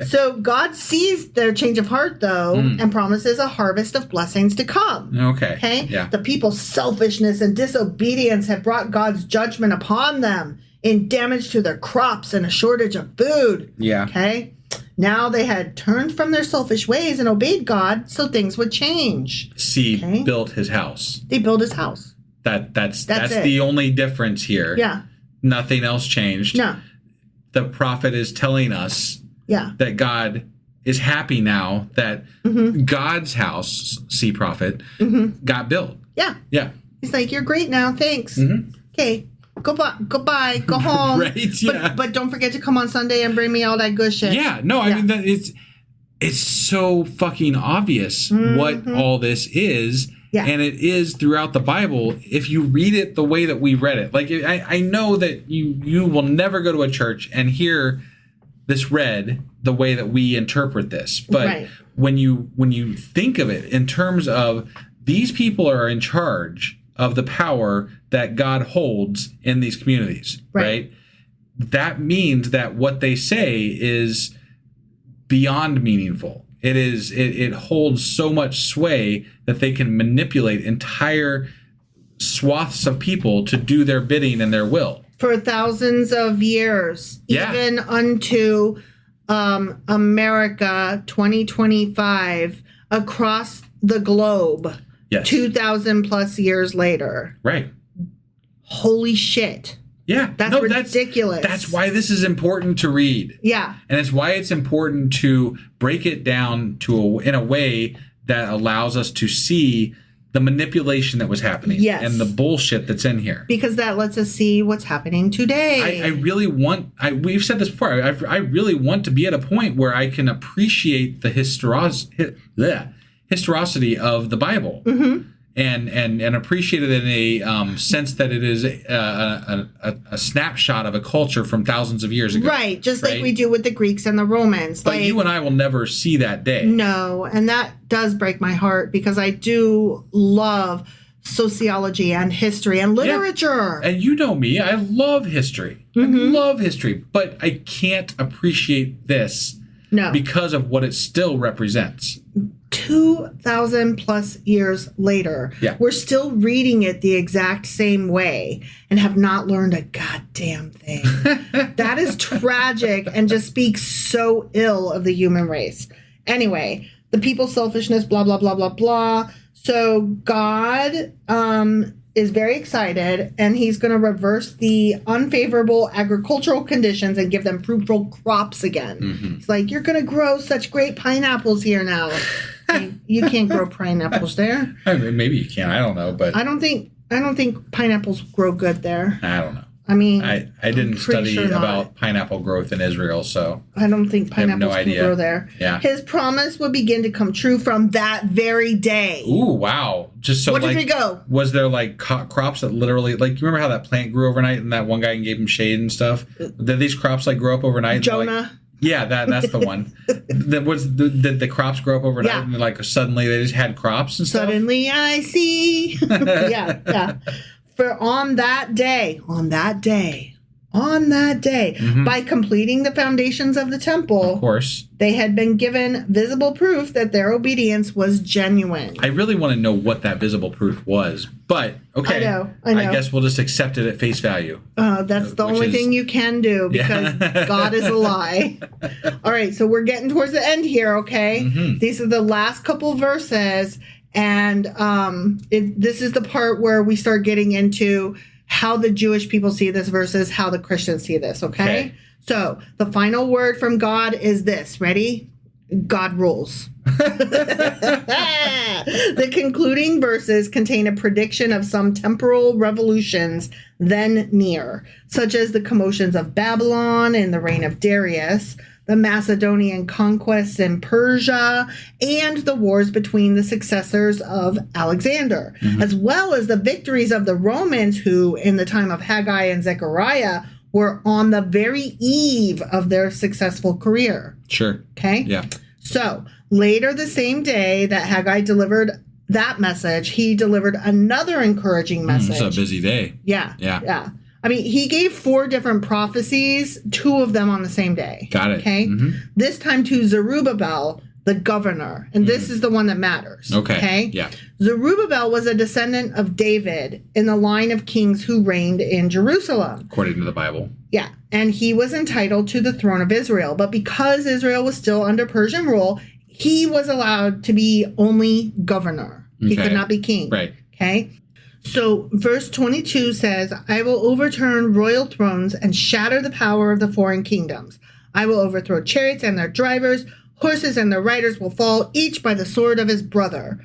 So God sees their change of heart, though, and promises a harvest of blessings to come. Okay. Yeah. The people's selfishness and disobedience have brought God's judgment upon them in damage to their crops and a shortage of food. Yeah. Okay. Now they had turned from their selfish ways and obeyed God, so things would change. Built his house. They built his house. That's the only difference here. Yeah. Nothing else changed. No. The prophet is telling us that God is happy now that God's house, prophet, got built. Yeah. Yeah. He's like, you're great now. Thanks. Okay. Goodbye. Go home. Right, yeah. But don't forget to come on Sunday and bring me all that good shit. Yeah, no, I mean, it's so fucking obvious what all this is. Yeah. And it is throughout the Bible if you read it the way that we read it. Like, I know that you will never go to a church and hear this read the way that we interpret this. But when you think of it in terms of these people are in charge of the power that God holds in these communities, right? That means that what they say is beyond meaningful. It holds so much sway that they can manipulate entire swaths of people to do their bidding and their will. For thousands of years, even unto America 2025, across the globe. Yes. 2,000 plus years later. Right. Holy shit. Yeah. That's ridiculous. That's why this is important to read. Yeah. And it's why it's important to break it down in a way that allows us to see the manipulation that was happening. Yes. And the bullshit that's in here. Because that lets us see what's happening today. I really want, we've said this before, I really want to be at a point where I can appreciate the historicity of the Bible and appreciate it in a sense that it is a snapshot of a culture from thousands of years ago. Right, just like we do with the Greeks and the Romans. But you and I will never see that day. No, and that does break my heart because I do love sociology and history and literature. Yeah. And you know me, I love history. I love history, but I can't appreciate this No. Because of what it still represents. 2,000 plus years later, we're still reading it the exact same way and have not learned a goddamn thing. That is tragic and just speaks so ill of the human race. Anyway, the people's selfishness, blah, blah, blah, blah, blah. So God is very excited, and he's going to reverse the unfavorable agricultural conditions and give them fruitful crops again. Mm-hmm. It's like, you're going to grow such great pineapples here now. You can't grow pineapples there. I mean, maybe you can. I don't know, but I don't think pineapples grow good there. I don't know. I mean, I didn't study about pineapple growth in Israel, so I don't think pineapples can grow there. Yeah. His promise would begin to come true from that very day. Ooh, wow. Just so, what did we go? Was there like crops that literally, like, you remember how that plant grew overnight and that one guy gave him shade and stuff? Did these crops like grow up overnight? Jonah. Yeah, that's the one. Did the crops grow up overnight and like suddenly they just had crops and stuff? Suddenly I see. yeah. For on that day, mm-hmm. by completing the foundations of the temple, of course, they had been given visible proof that their obedience was genuine. I really want to know what that visible proof was, but okay, I know. I guess we'll just accept it at face value. That's the only thing you can do because God is a lie. All right, so we're getting towards the end here, okay? Mm-hmm. These are the last couple verses, and this is the part where we start getting into how the Jewish people see this versus how the Christians see this, okay? So the final word from God is this. Ready? God rules. The concluding verses contain a prediction of some temporal revolutions then near, such as the commotions of Babylon in the reign of Darius, the Macedonian conquests in Persia, and the wars between the successors of Alexander, as well as the victories of the Romans who, in the time of Haggai and Zechariah, were on the very eve of their successful career. Sure. Okay? Yeah. So, later the same day that Haggai delivered that message, he delivered another encouraging message. It's a busy day. Yeah. I mean, he gave 4 different prophecies, 2 of them on the same day. Got it. Okay? Mm-hmm. This time to Zerubbabel, the governor. And this is the one that matters. Okay? Yeah. Zerubbabel was a descendant of David in the line of kings who reigned in Jerusalem. According to the Bible. Yeah. And he was entitled to the throne of Israel. But because Israel was still under Persian rule, he was allowed to be only governor. He could not be king. Right. Okay? So verse 22 says, I will overturn royal thrones and shatter the power of the foreign kingdoms. I will overthrow chariots and their drivers. Horses and their riders will fall, each by the sword of his brother.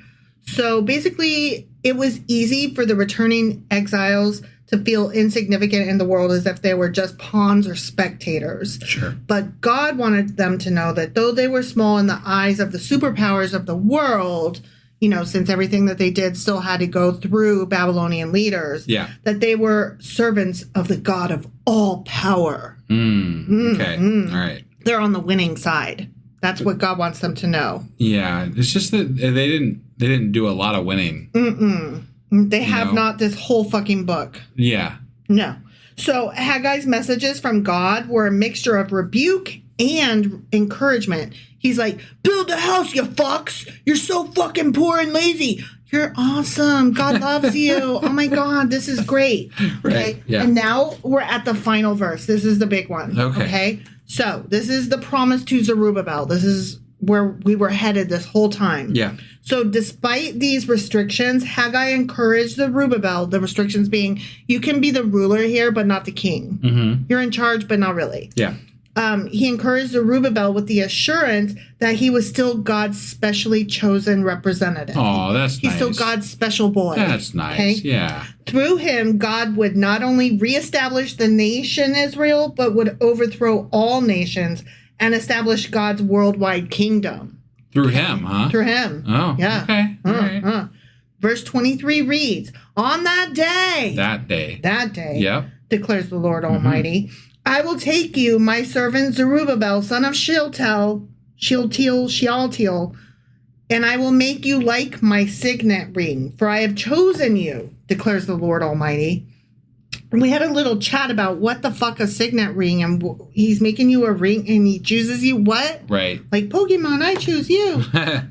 So basically, it was easy for the returning exiles to feel insignificant in the world as if they were just pawns or spectators. Sure. But God wanted them to know that though they were small in the eyes of the superpowers of the world, you know, since everything that they did still had to go through Babylonian leaders, that they were servants of the God of all power. Okay. All right. They're on the winning side. That's what God wants them to know. Yeah. It's just that they didn't do a lot of winning. They have not this whole fucking book. Yeah. No. So Haggai's messages from God were a mixture of rebuke and encouragement. He's like, build a house, you fucks. You're so fucking poor and lazy. You're awesome. God loves you. Oh my God, this is great. Okay. Right. Yeah. And now we're at the final verse. This is the big one. Okay. So this is the promise to Zerubbabel. This is where we were headed this whole time. Yeah. So despite these restrictions, Haggai encouraged Zerubbabel, the restrictions being, you can be the ruler here, but not the king. You're in charge, but not really. Yeah. He encouraged Zerubbabel with the assurance that he was still God's specially chosen representative. Oh, that's nice. He's still God's special boy. That's nice. Okay? Yeah. Through him, God would not only reestablish the nation Israel, but would overthrow all nations and establish God's worldwide kingdom. Through him, huh? Through him. Oh, yeah. Okay. All right. Verse 23 reads, on that day. That day. Yep. Declares the Lord Almighty. I will take you, my servant Zerubbabel, son of Shealtiel, and I will make you like my signet ring, for I have chosen you, declares the Lord Almighty. we had a little chat about what the fuck a signet ring, and he's making you a ring and he chooses you. What? Right. Like Pokemon, I choose you.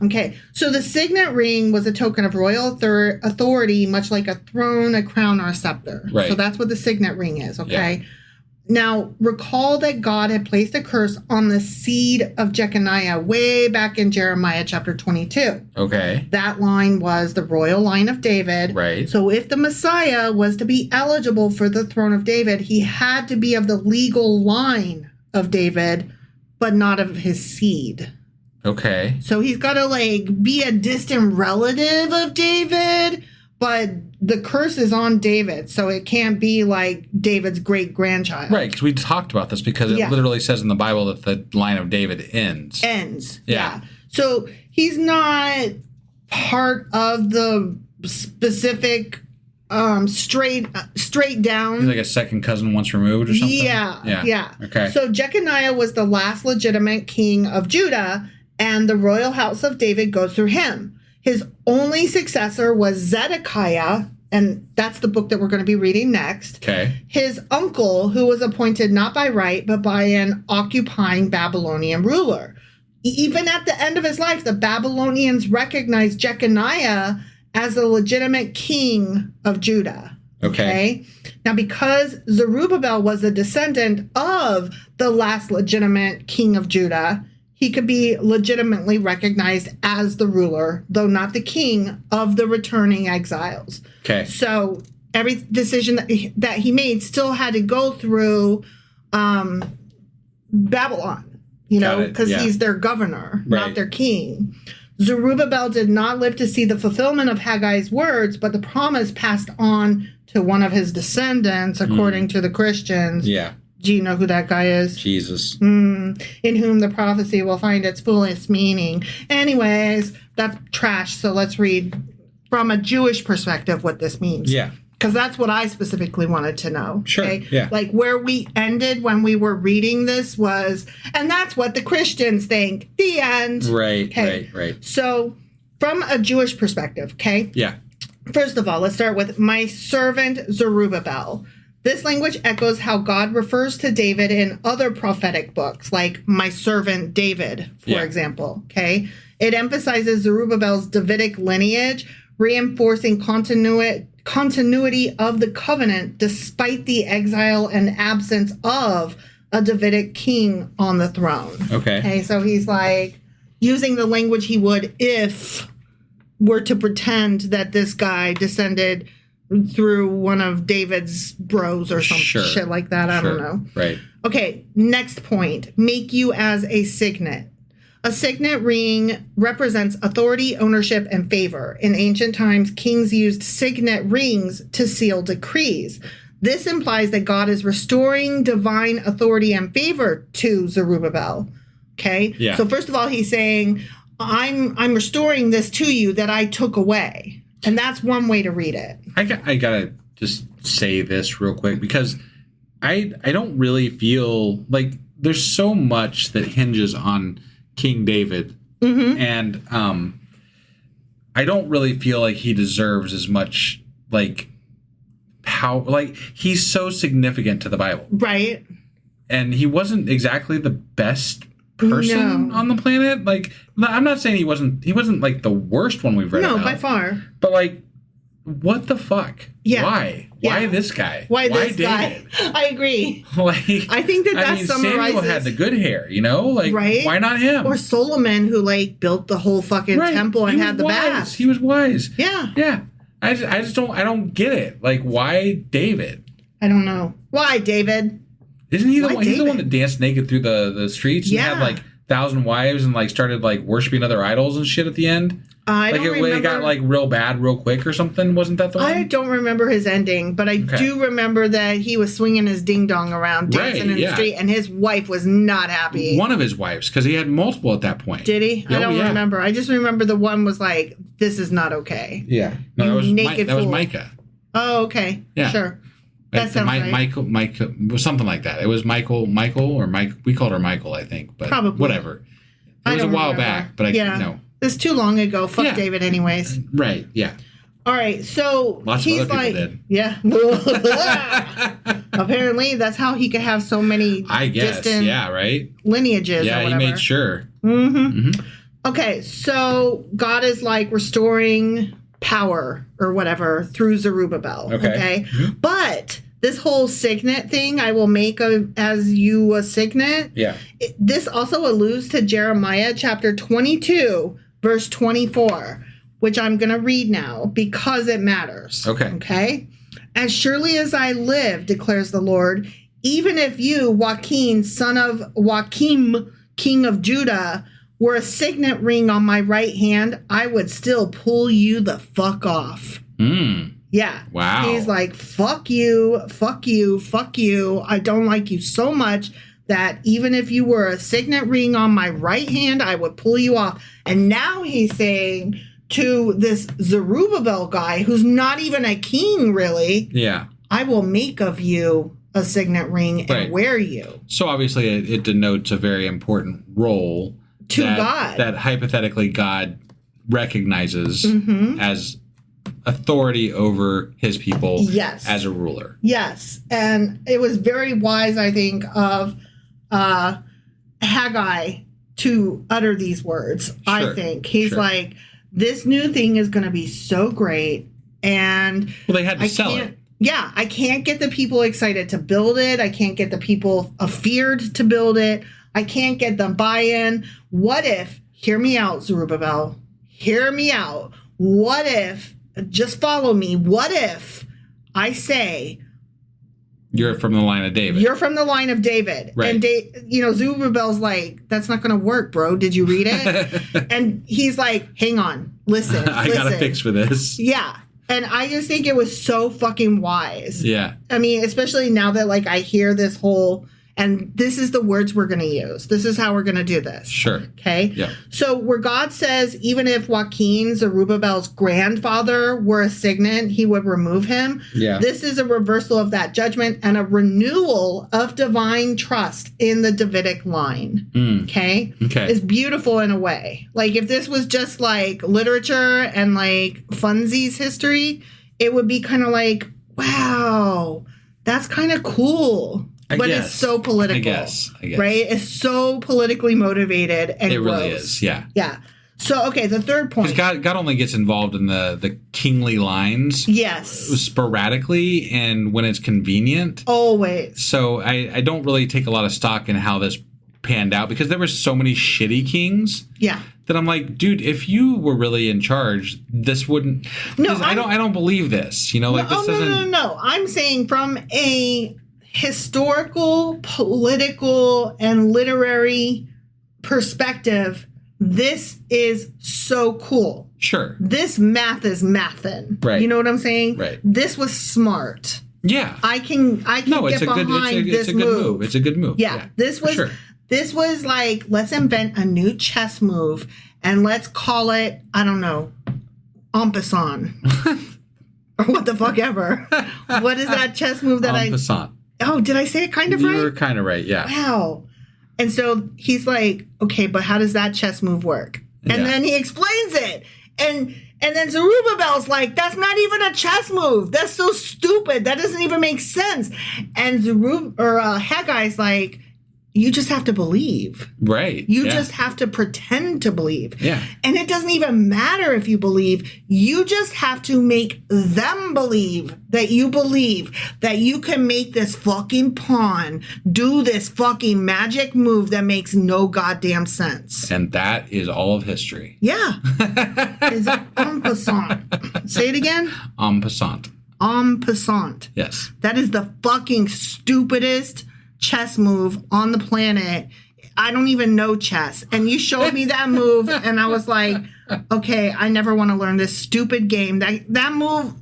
Okay. So the signet ring was a token of royal authority, much like a throne, a crown, or a scepter. Right. So that's what the signet ring is. Okay. Yeah. Now, recall that God had placed a curse on the seed of Jeconiah way back in Jeremiah chapter 22. Okay. That line was the royal line of David. Right. So if the Messiah was to be eligible for the throne of David, he had to be of the legal line of David, but not of his seed. Okay. So he's got to like be a distant relative of David, but the curse is on David, so it can't be like David's great-grandchild. Right, because we talked about this because it literally says in the Bible that the line of David ends. Yeah. So he's not part of the specific straight down. He's like a second cousin once removed or something? Yeah. Okay. So Jeconiah was the last legitimate king of Judah, and the royal house of David goes through him. His only successor was Zedekiah, and that's the book that we're going to be reading next. Okay. His uncle, who was appointed not by right, but by an occupying Babylonian ruler. Even at the end of his life, the Babylonians recognized Jeconiah as the legitimate king of Judah. Okay. Now, because Zerubbabel was a descendant of the last legitimate king of Judah, he could be legitimately recognized as the ruler, though not the king of the returning exiles. Okay. So every decision that he made still had to go through Babylon, because he's their governor, not their king. Zerubbabel did not live to see the fulfillment of Haggai's words, but the promise passed on to one of his descendants, according to the Christians. Yeah. Do you know who that guy is? Jesus. In whom the prophecy will find its fullest meaning. Anyways, that's trash. So let's read from a Jewish perspective what this means. Yeah. Because that's what I specifically wanted to know. Sure. Okay? Yeah. Like where we ended when we were reading this was, and that's what the Christians think. The end. Right. Okay. Right. So from a Jewish perspective, okay? Yeah. First of all, let's start with my servant Zerubbabel. This language echoes how God refers to David in other prophetic books, like my servant David, for example. Okay. It emphasizes Zerubbabel's Davidic lineage, reinforcing continuity of the covenant despite the exile and absence of a Davidic king on the throne. Okay. So he's like using the language he would if we're to pretend that this guy descended through one of David's bros or some shit like that. I don't know. Right. Okay, next point. Make you as a signet. A signet ring represents authority, ownership, and favor. In ancient times, kings used signet rings to seal decrees. This implies that God is restoring divine authority and favor to Zerubbabel. Okay? Yeah. So first of all, he's saying, I'm restoring this to you that I took away. And that's one way to read it. I gotta just say this real quick because I don't really feel like there's so much that hinges on King David, and I don't really feel like he deserves as much like power. Like he's so significant to the Bible, right? And he wasn't exactly the best person on the planet. Like I'm not saying he wasn't like the worst one we've read about. No, by far. But like, what the fuck? Yeah. Why? Yeah. Why this guy? Why this David? guy? I agree. Like, I think that summarizes. Samuel had the good hair, Like, right? Why not him? Or Solomon, who like built the whole fucking temple and had the bath. He was wise. Yeah. Yeah. I just don't get it. Like, why David? I don't know. Why David? Isn't he the one? He's the one that danced naked through the streets and had like 1,000 wives and like started like worshiping other idols and shit at the end. I don't remember. It got like real bad real quick or something. Wasn't that the one? I don't remember his ending, but I do remember that he was swinging his ding dong around, dancing in the street, and his wife was not happy. One of his wives, because he had multiple at that point. Did he? I don't remember. I just remember the one was like, "This is not okay." Yeah, no, that was Micah. Oh, okay. Yeah, sure. That sounds right. Michael was something like that. It was Michael, or Mike. We called her Michael, I think, but probably whatever. It was a while back, but I know. It's too long ago. Fuck David anyways. Right, yeah. All right, so Lots he's of other like, people did. yeah. Apparently, that's how he could have so many I guess, distant yeah, right? lineages. Yeah, or he whatever. made sure. Okay, so God is like restoring power or whatever through Zerubbabel. Okay, but this whole signet thing, I will make as you a signet. Yeah. This also alludes to Jeremiah chapter 22, verse 24, which I'm going to read now because it matters. Okay. Okay. As surely as I live, declares the Lord, even if you, Joachim, son of Joachim, king of Judah, were a signet ring on my right hand, I would still pull you the fuck off. Yeah. Wow. He's like, fuck you, fuck you, fuck you. I don't like you so much that even if you were a signet ring on my right hand, I would pull you off. And now he's saying to this Zerubbabel guy, who's not even a king, really, Yeah. I will make of you a signet ring and Right. wear you. So obviously it denotes a very important role To that, God. that hypothetically God recognizes Mm-hmm. as authority over his people Yes. as a ruler. Yes. And it was very wise, I think, of Haggai to utter these words. I Sure, think. He's sure. like, this new thing is going to be so great. And Well, they had to I sell can't, it. yeah, I can't get the people excited to build it. I can't get the people afeared to build it. I can't get them buy-in. What if, hear me out, Zerubbabel, hear me out. What if, just follow me, what if I say, You're from the line of David. you're from the line of David. Right. And Zerubbabel's like, that's not going to work, bro. Did you read it? And he's like, hang on, listen. I got a fix for this. Yeah. And I just think it was so fucking wise. Yeah. I mean, especially now that like I hear this whole, and this is the words we're going to use. This is how we're going to do this. Sure. Okay. Yeah. So where God says, even if Joachim, Zerubbabel's grandfather, were a signet, he would remove him. Yeah. This is a reversal of that judgment and a renewal of divine trust in the Davidic line. Okay. Okay. It's beautiful in a way. Like if this was just like literature and like funsies history, it would be kind of like, wow, that's kind of cool. But guess. it's so political. I guess. Right? It's so politically motivated and It really gross. is. Yeah. Yeah. So, okay, the third point. Because God only gets involved in the kingly lines Yes. sporadically and when it's convenient. Always. So I don't really take a lot of stock in how this panned out because there were so many shitty kings Yeah. that I'm like, dude, if you were really in charge, this wouldn't. No, I don't believe this. You know, like this doesn't. No. I'm saying from a historical, political, and literary perspective, this is so cool. Sure. This math is mathin'. Right. You know what I'm saying? Right. This was smart. Yeah. I can No, get it's a good. behind It's this a good move. It's a good move. Yeah, this for was sure. this was like, let's invent a new chess move and let's call it, I don't know, en passant. Or what the fuck ever. What is that chess move that En passant. Oh, did I say it kind of You right? were kind of right. Yeah. Wow. And so he's like, okay, but how does that chess move work? And Yeah. then he explains it. And then Zerubbabel's like, that's not even a chess move. That's so stupid. That doesn't even make sense. And Haggai's like, you just have to believe. Right. You yeah. just have to pretend to believe. Yeah. And it doesn't even matter if you believe. You just have to make them believe that you can make this fucking pawn do this fucking magic move that makes no goddamn sense. And that is all of history. Yeah. It's en passant. Say it again. En passant. En passant. Yes. That is the fucking stupidest chess move on the planet. I don't even know chess. And you showed me that move and I was like, okay, I never want to learn this stupid game. That move,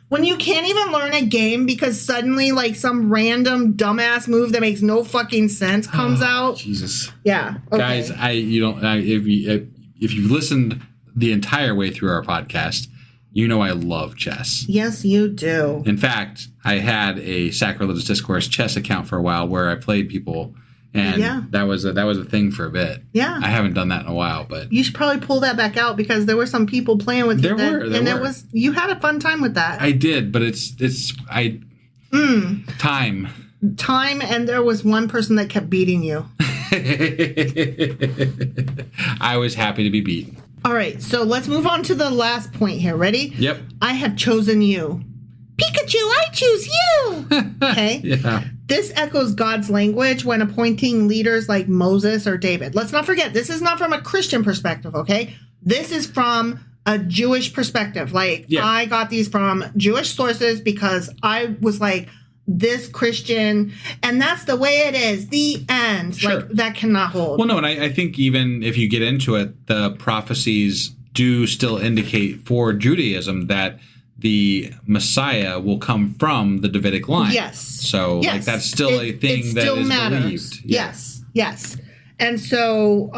when you can't even learn a game because suddenly like some random dumbass move that makes no fucking sense comes out. Jesus. Yeah. Okay. Guys, if you listened the entire way through our podcast, you know I love chess. Yes, you do. In fact, I had a Sacrilegious Discourse chess account for a while where I played people And that was a thing for a bit. Yeah. I haven't done that in a while, but you should probably pull that back out because there were some people playing with there it. Were. It was, you had a fun time with that. I did, but time. Time, and there was one person that kept beating you. I was happy to be beaten. All right, so let's move on to the last point here. Ready? Yep. I have chosen you. Pikachu, I choose you! Okay? Yeah. This echoes God's language when appointing leaders like Moses or David. Let's not forget, this is not from a Christian perspective, okay? This is from a Jewish perspective. I got these from Jewish sources because I was like, this Christian, and that's the way it is. The end. Sure. That cannot hold. Well, no, and I think even if you get into it, the prophecies do still indicate for Judaism that the Messiah will come from the Davidic line. Yes. So that's still a thing that is believed. Yeah. Yes. And so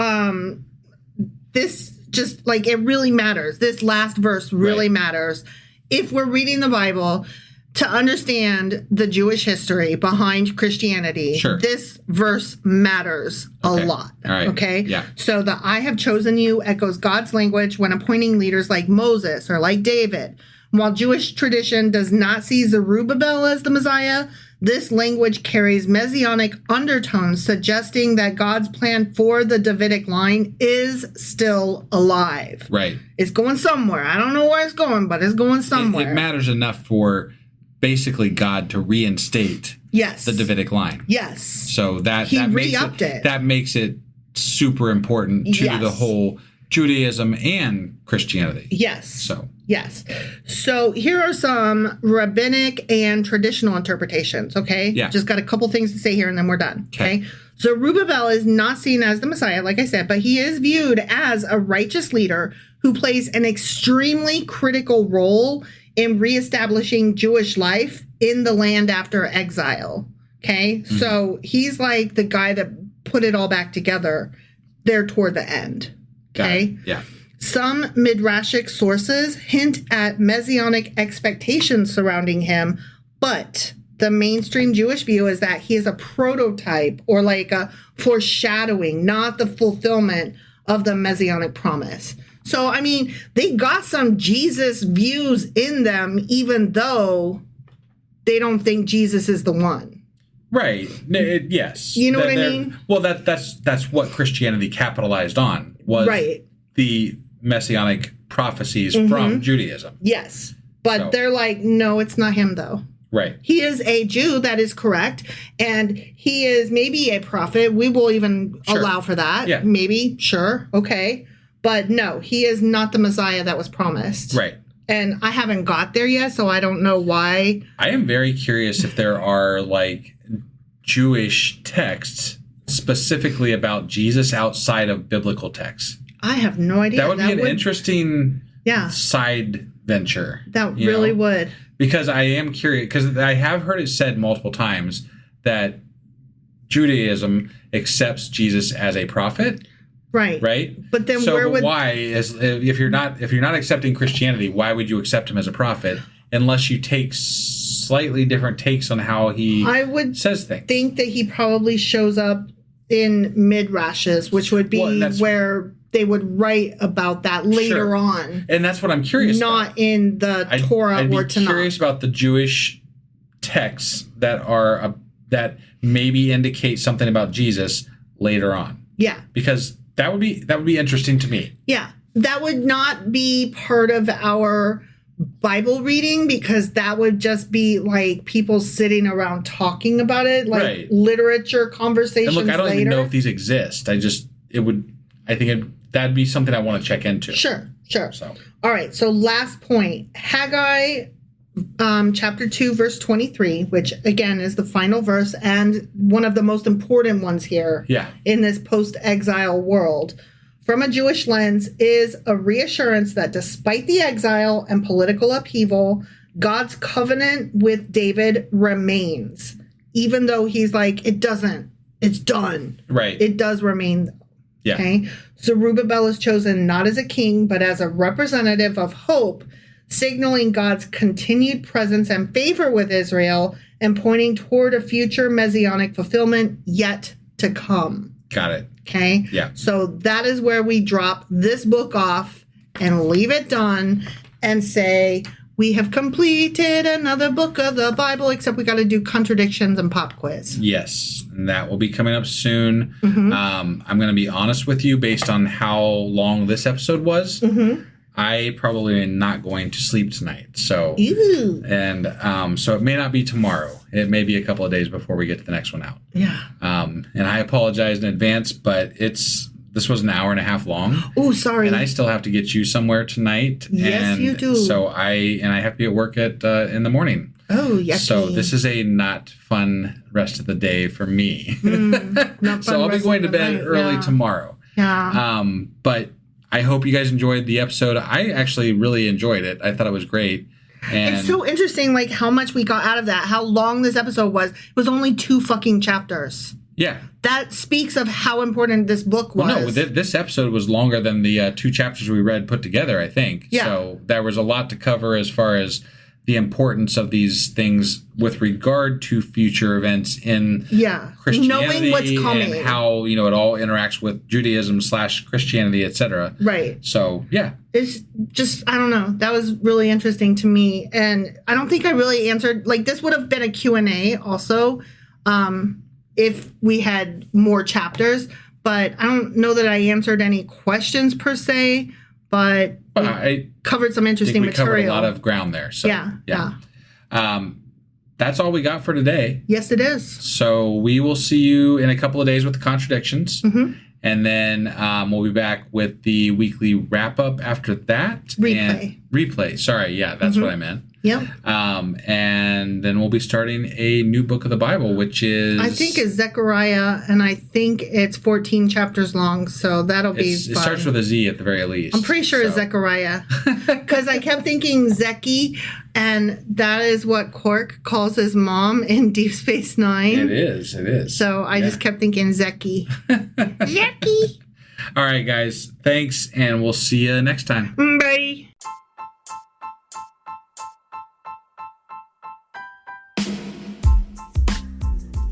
this just it really matters. This last verse really matters. If we're reading the Bible to understand the Jewish history behind Christianity, this verse matters a lot. All right. Okay? Yeah. So the I have chosen you echoes God's language when appointing leaders like Moses or like David. While Jewish tradition does not see Zerubbabel as the Messiah, this language carries messianic undertones, suggesting that God's plan for the Davidic line is still alive. Right. It's going somewhere. I don't know where it's going, but it's going somewhere. It matters enough for basically God to reinstate the Davidic line. Yes. So that makes it super important to the whole Judaism and Christianity. Yes. So here are some rabbinic and traditional interpretations, okay? Yeah. Just got a couple things to say here and then we're done, okay? Zerubbabel is not seen as the Messiah, like I said, but he is viewed as a righteous leader who plays an extremely critical role in reestablishing Jewish life in the land after exile, okay? Mm-hmm. So he's like the guy that put it all back together there toward the end, okay? Yeah. Some midrashic sources hint at messianic expectations surrounding him, but the mainstream Jewish view is that he is a prototype or a foreshadowing, not the fulfillment of the messianic promise. So, I mean, they got some Jesus views in them, even though they don't think Jesus is the one. Right. Yes. You know what I mean? Well, that's what Christianity capitalized on, was the messianic prophecies from Judaism. Yes. But they're like, no, it's not him, though. Right. He is a Jew, that is correct. And he is maybe a prophet. We will even allow for that. Yeah. Maybe. Sure. Okay. But no, he is not the Messiah that was promised. Right. And I haven't got there yet, so I don't know why. I am very curious if there are Jewish texts specifically about Jesus outside of biblical texts. I have no idea. That would be an interesting side venture. That really would. Because I am curious, because I have heard it said multiple times that Judaism accepts Jesus as a prophet. Right. Right. But then why if you're not accepting Christianity, why would you accept him as a prophet unless you take slightly different takes on how he says things? I think that he probably shows up in midrashes, which would be where they would write about that later on. And that's what I'm curious about. Not in the Torah I'd or be Tanakh. Curious about the Jewish texts that maybe indicate something about Jesus later on. Yeah. Because that would be interesting to me. Yeah. That would not be part of our Bible reading, because that would just be people sitting around talking about it, literature conversations. And look, I don't later. even know if these exist. That'd be something I want to check into. Sure. So, all right. So last point, Haggai, chapter 2, verse 23, which again is the final verse and one of the most important ones here. In this post-exile world. From a Jewish lens, is a reassurance that despite the exile and political upheaval, God's covenant with David remains. Even though he's it doesn't. It's done. Right. It does remain. Yeah. Okay. Zerubbabel is chosen not as a king, but as a representative of hope, signaling God's continued presence and favor with Israel and pointing toward a future messianic fulfillment yet to come. Got it. Okay? Yeah. So that is where we drop this book off and leave it done and say, we have completed another book of the Bible, except we got to do contradictions and pop quiz. Yes, and that will be coming up soon. Mm-hmm. I'm going to be honest with you, based on how long this episode was. Mm-hmm. I probably am not going to sleep tonight. So, Ew. and so it may not be tomorrow. It may be a couple of days before we get to the next one out. Yeah. And I apologize in advance, but this was an hour and a half long. Oh, sorry. And I still have to get you somewhere tonight. Yes, and you do. So I have to be at work in the morning. Oh, yucky. So this is a not fun rest of the day for me. Not fun So I'll be rest going to of the bed night. early tomorrow. Yeah. But I hope you guys enjoyed the episode. I actually really enjoyed it. I thought it was great. And it's so interesting, like, how much we got out of that, how long this episode was. It was only 2 fucking chapters. yeah. That speaks of how important this book was. Well, no, this episode was longer than the 2 chapters we read put together, I think. Yeah. So there was a lot to cover as far as the importance of these things with regard to future events in Christianity, knowing what's coming, and how it all interacts with Judaism / Christianity, etc. Right. So yeah, it's just, I don't know, that was really interesting to me, and I don't think I really answered, like, this would have been a Q&A also if we had more chapters, but I don't know that I answered any questions per se, but I covered some interesting think we material. covered a lot of ground there. So Yeah. That's all we got for today. Yes, it is. So we will see you in a couple of days with the contradictions. Mm-hmm. And then we'll be back with the weekly wrap-up after that. Replay. Sorry. Yeah, that's what I meant. Yep. And then we'll be starting a new book of the Bible, which is... I think it's Zechariah, and I think it's 14 chapters long, so that'll be fun. It starts with a Z at the very least. I'm pretty sure it's Zechariah. Because I kept thinking Zeki, and that is what Quark calls his mom in Deep Space Nine. It is. So I just kept thinking Zeki. Zeki! All right, guys. Thanks, and we'll see you next time. Bye!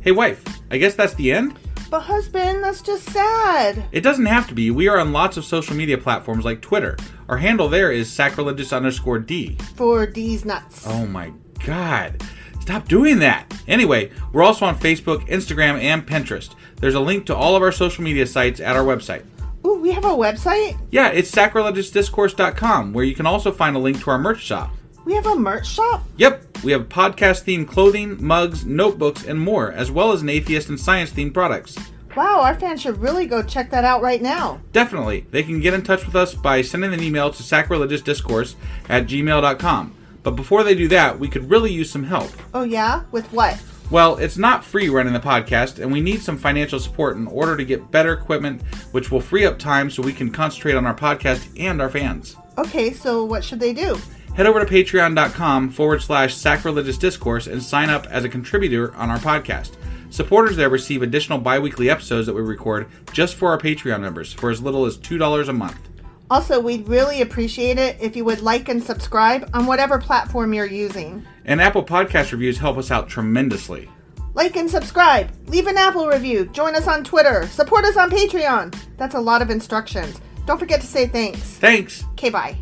Hey, wife, I guess that's the end? But husband, that's just sad. It doesn't have to be. We are on lots of social media platforms like Twitter. Our handle there is sacrilegious_D. For D's nuts. Oh my God. Stop doing that. Anyway, we're also on Facebook, Instagram, and Pinterest. There's a link to all of our social media sites at our website. Ooh, we have a website? Yeah, it's sacrilegiousdiscourse.com, where you can also find a link to our merch shop. We have a merch shop? Yep, we have podcast-themed clothing, mugs, notebooks, and more, as well as an atheist and science-themed products. Wow, our fans should really go check that out right now. Definitely. They can get in touch with us by sending an email to sacrilegiousdiscourse@gmail.com. But before they do that, we could really use some help. Oh yeah? With what? Well, it's not free running the podcast, and we need some financial support in order to get better equipment, which will free up time so we can concentrate on our podcast and our fans. Okay, so what should they do? Head over to patreon.com/sacrilegious discourse and sign up as a contributor on our podcast. Supporters there receive additional bi-weekly episodes that we record just for our Patreon members for as little as $2 a month. Also, we'd really appreciate it if you would like and subscribe on whatever platform you're using. And Apple Podcast reviews help us out tremendously. Like and subscribe, leave an Apple review, join us on Twitter, support us on Patreon. That's a lot of instructions. Don't forget to say thanks. Thanks. Okay, bye.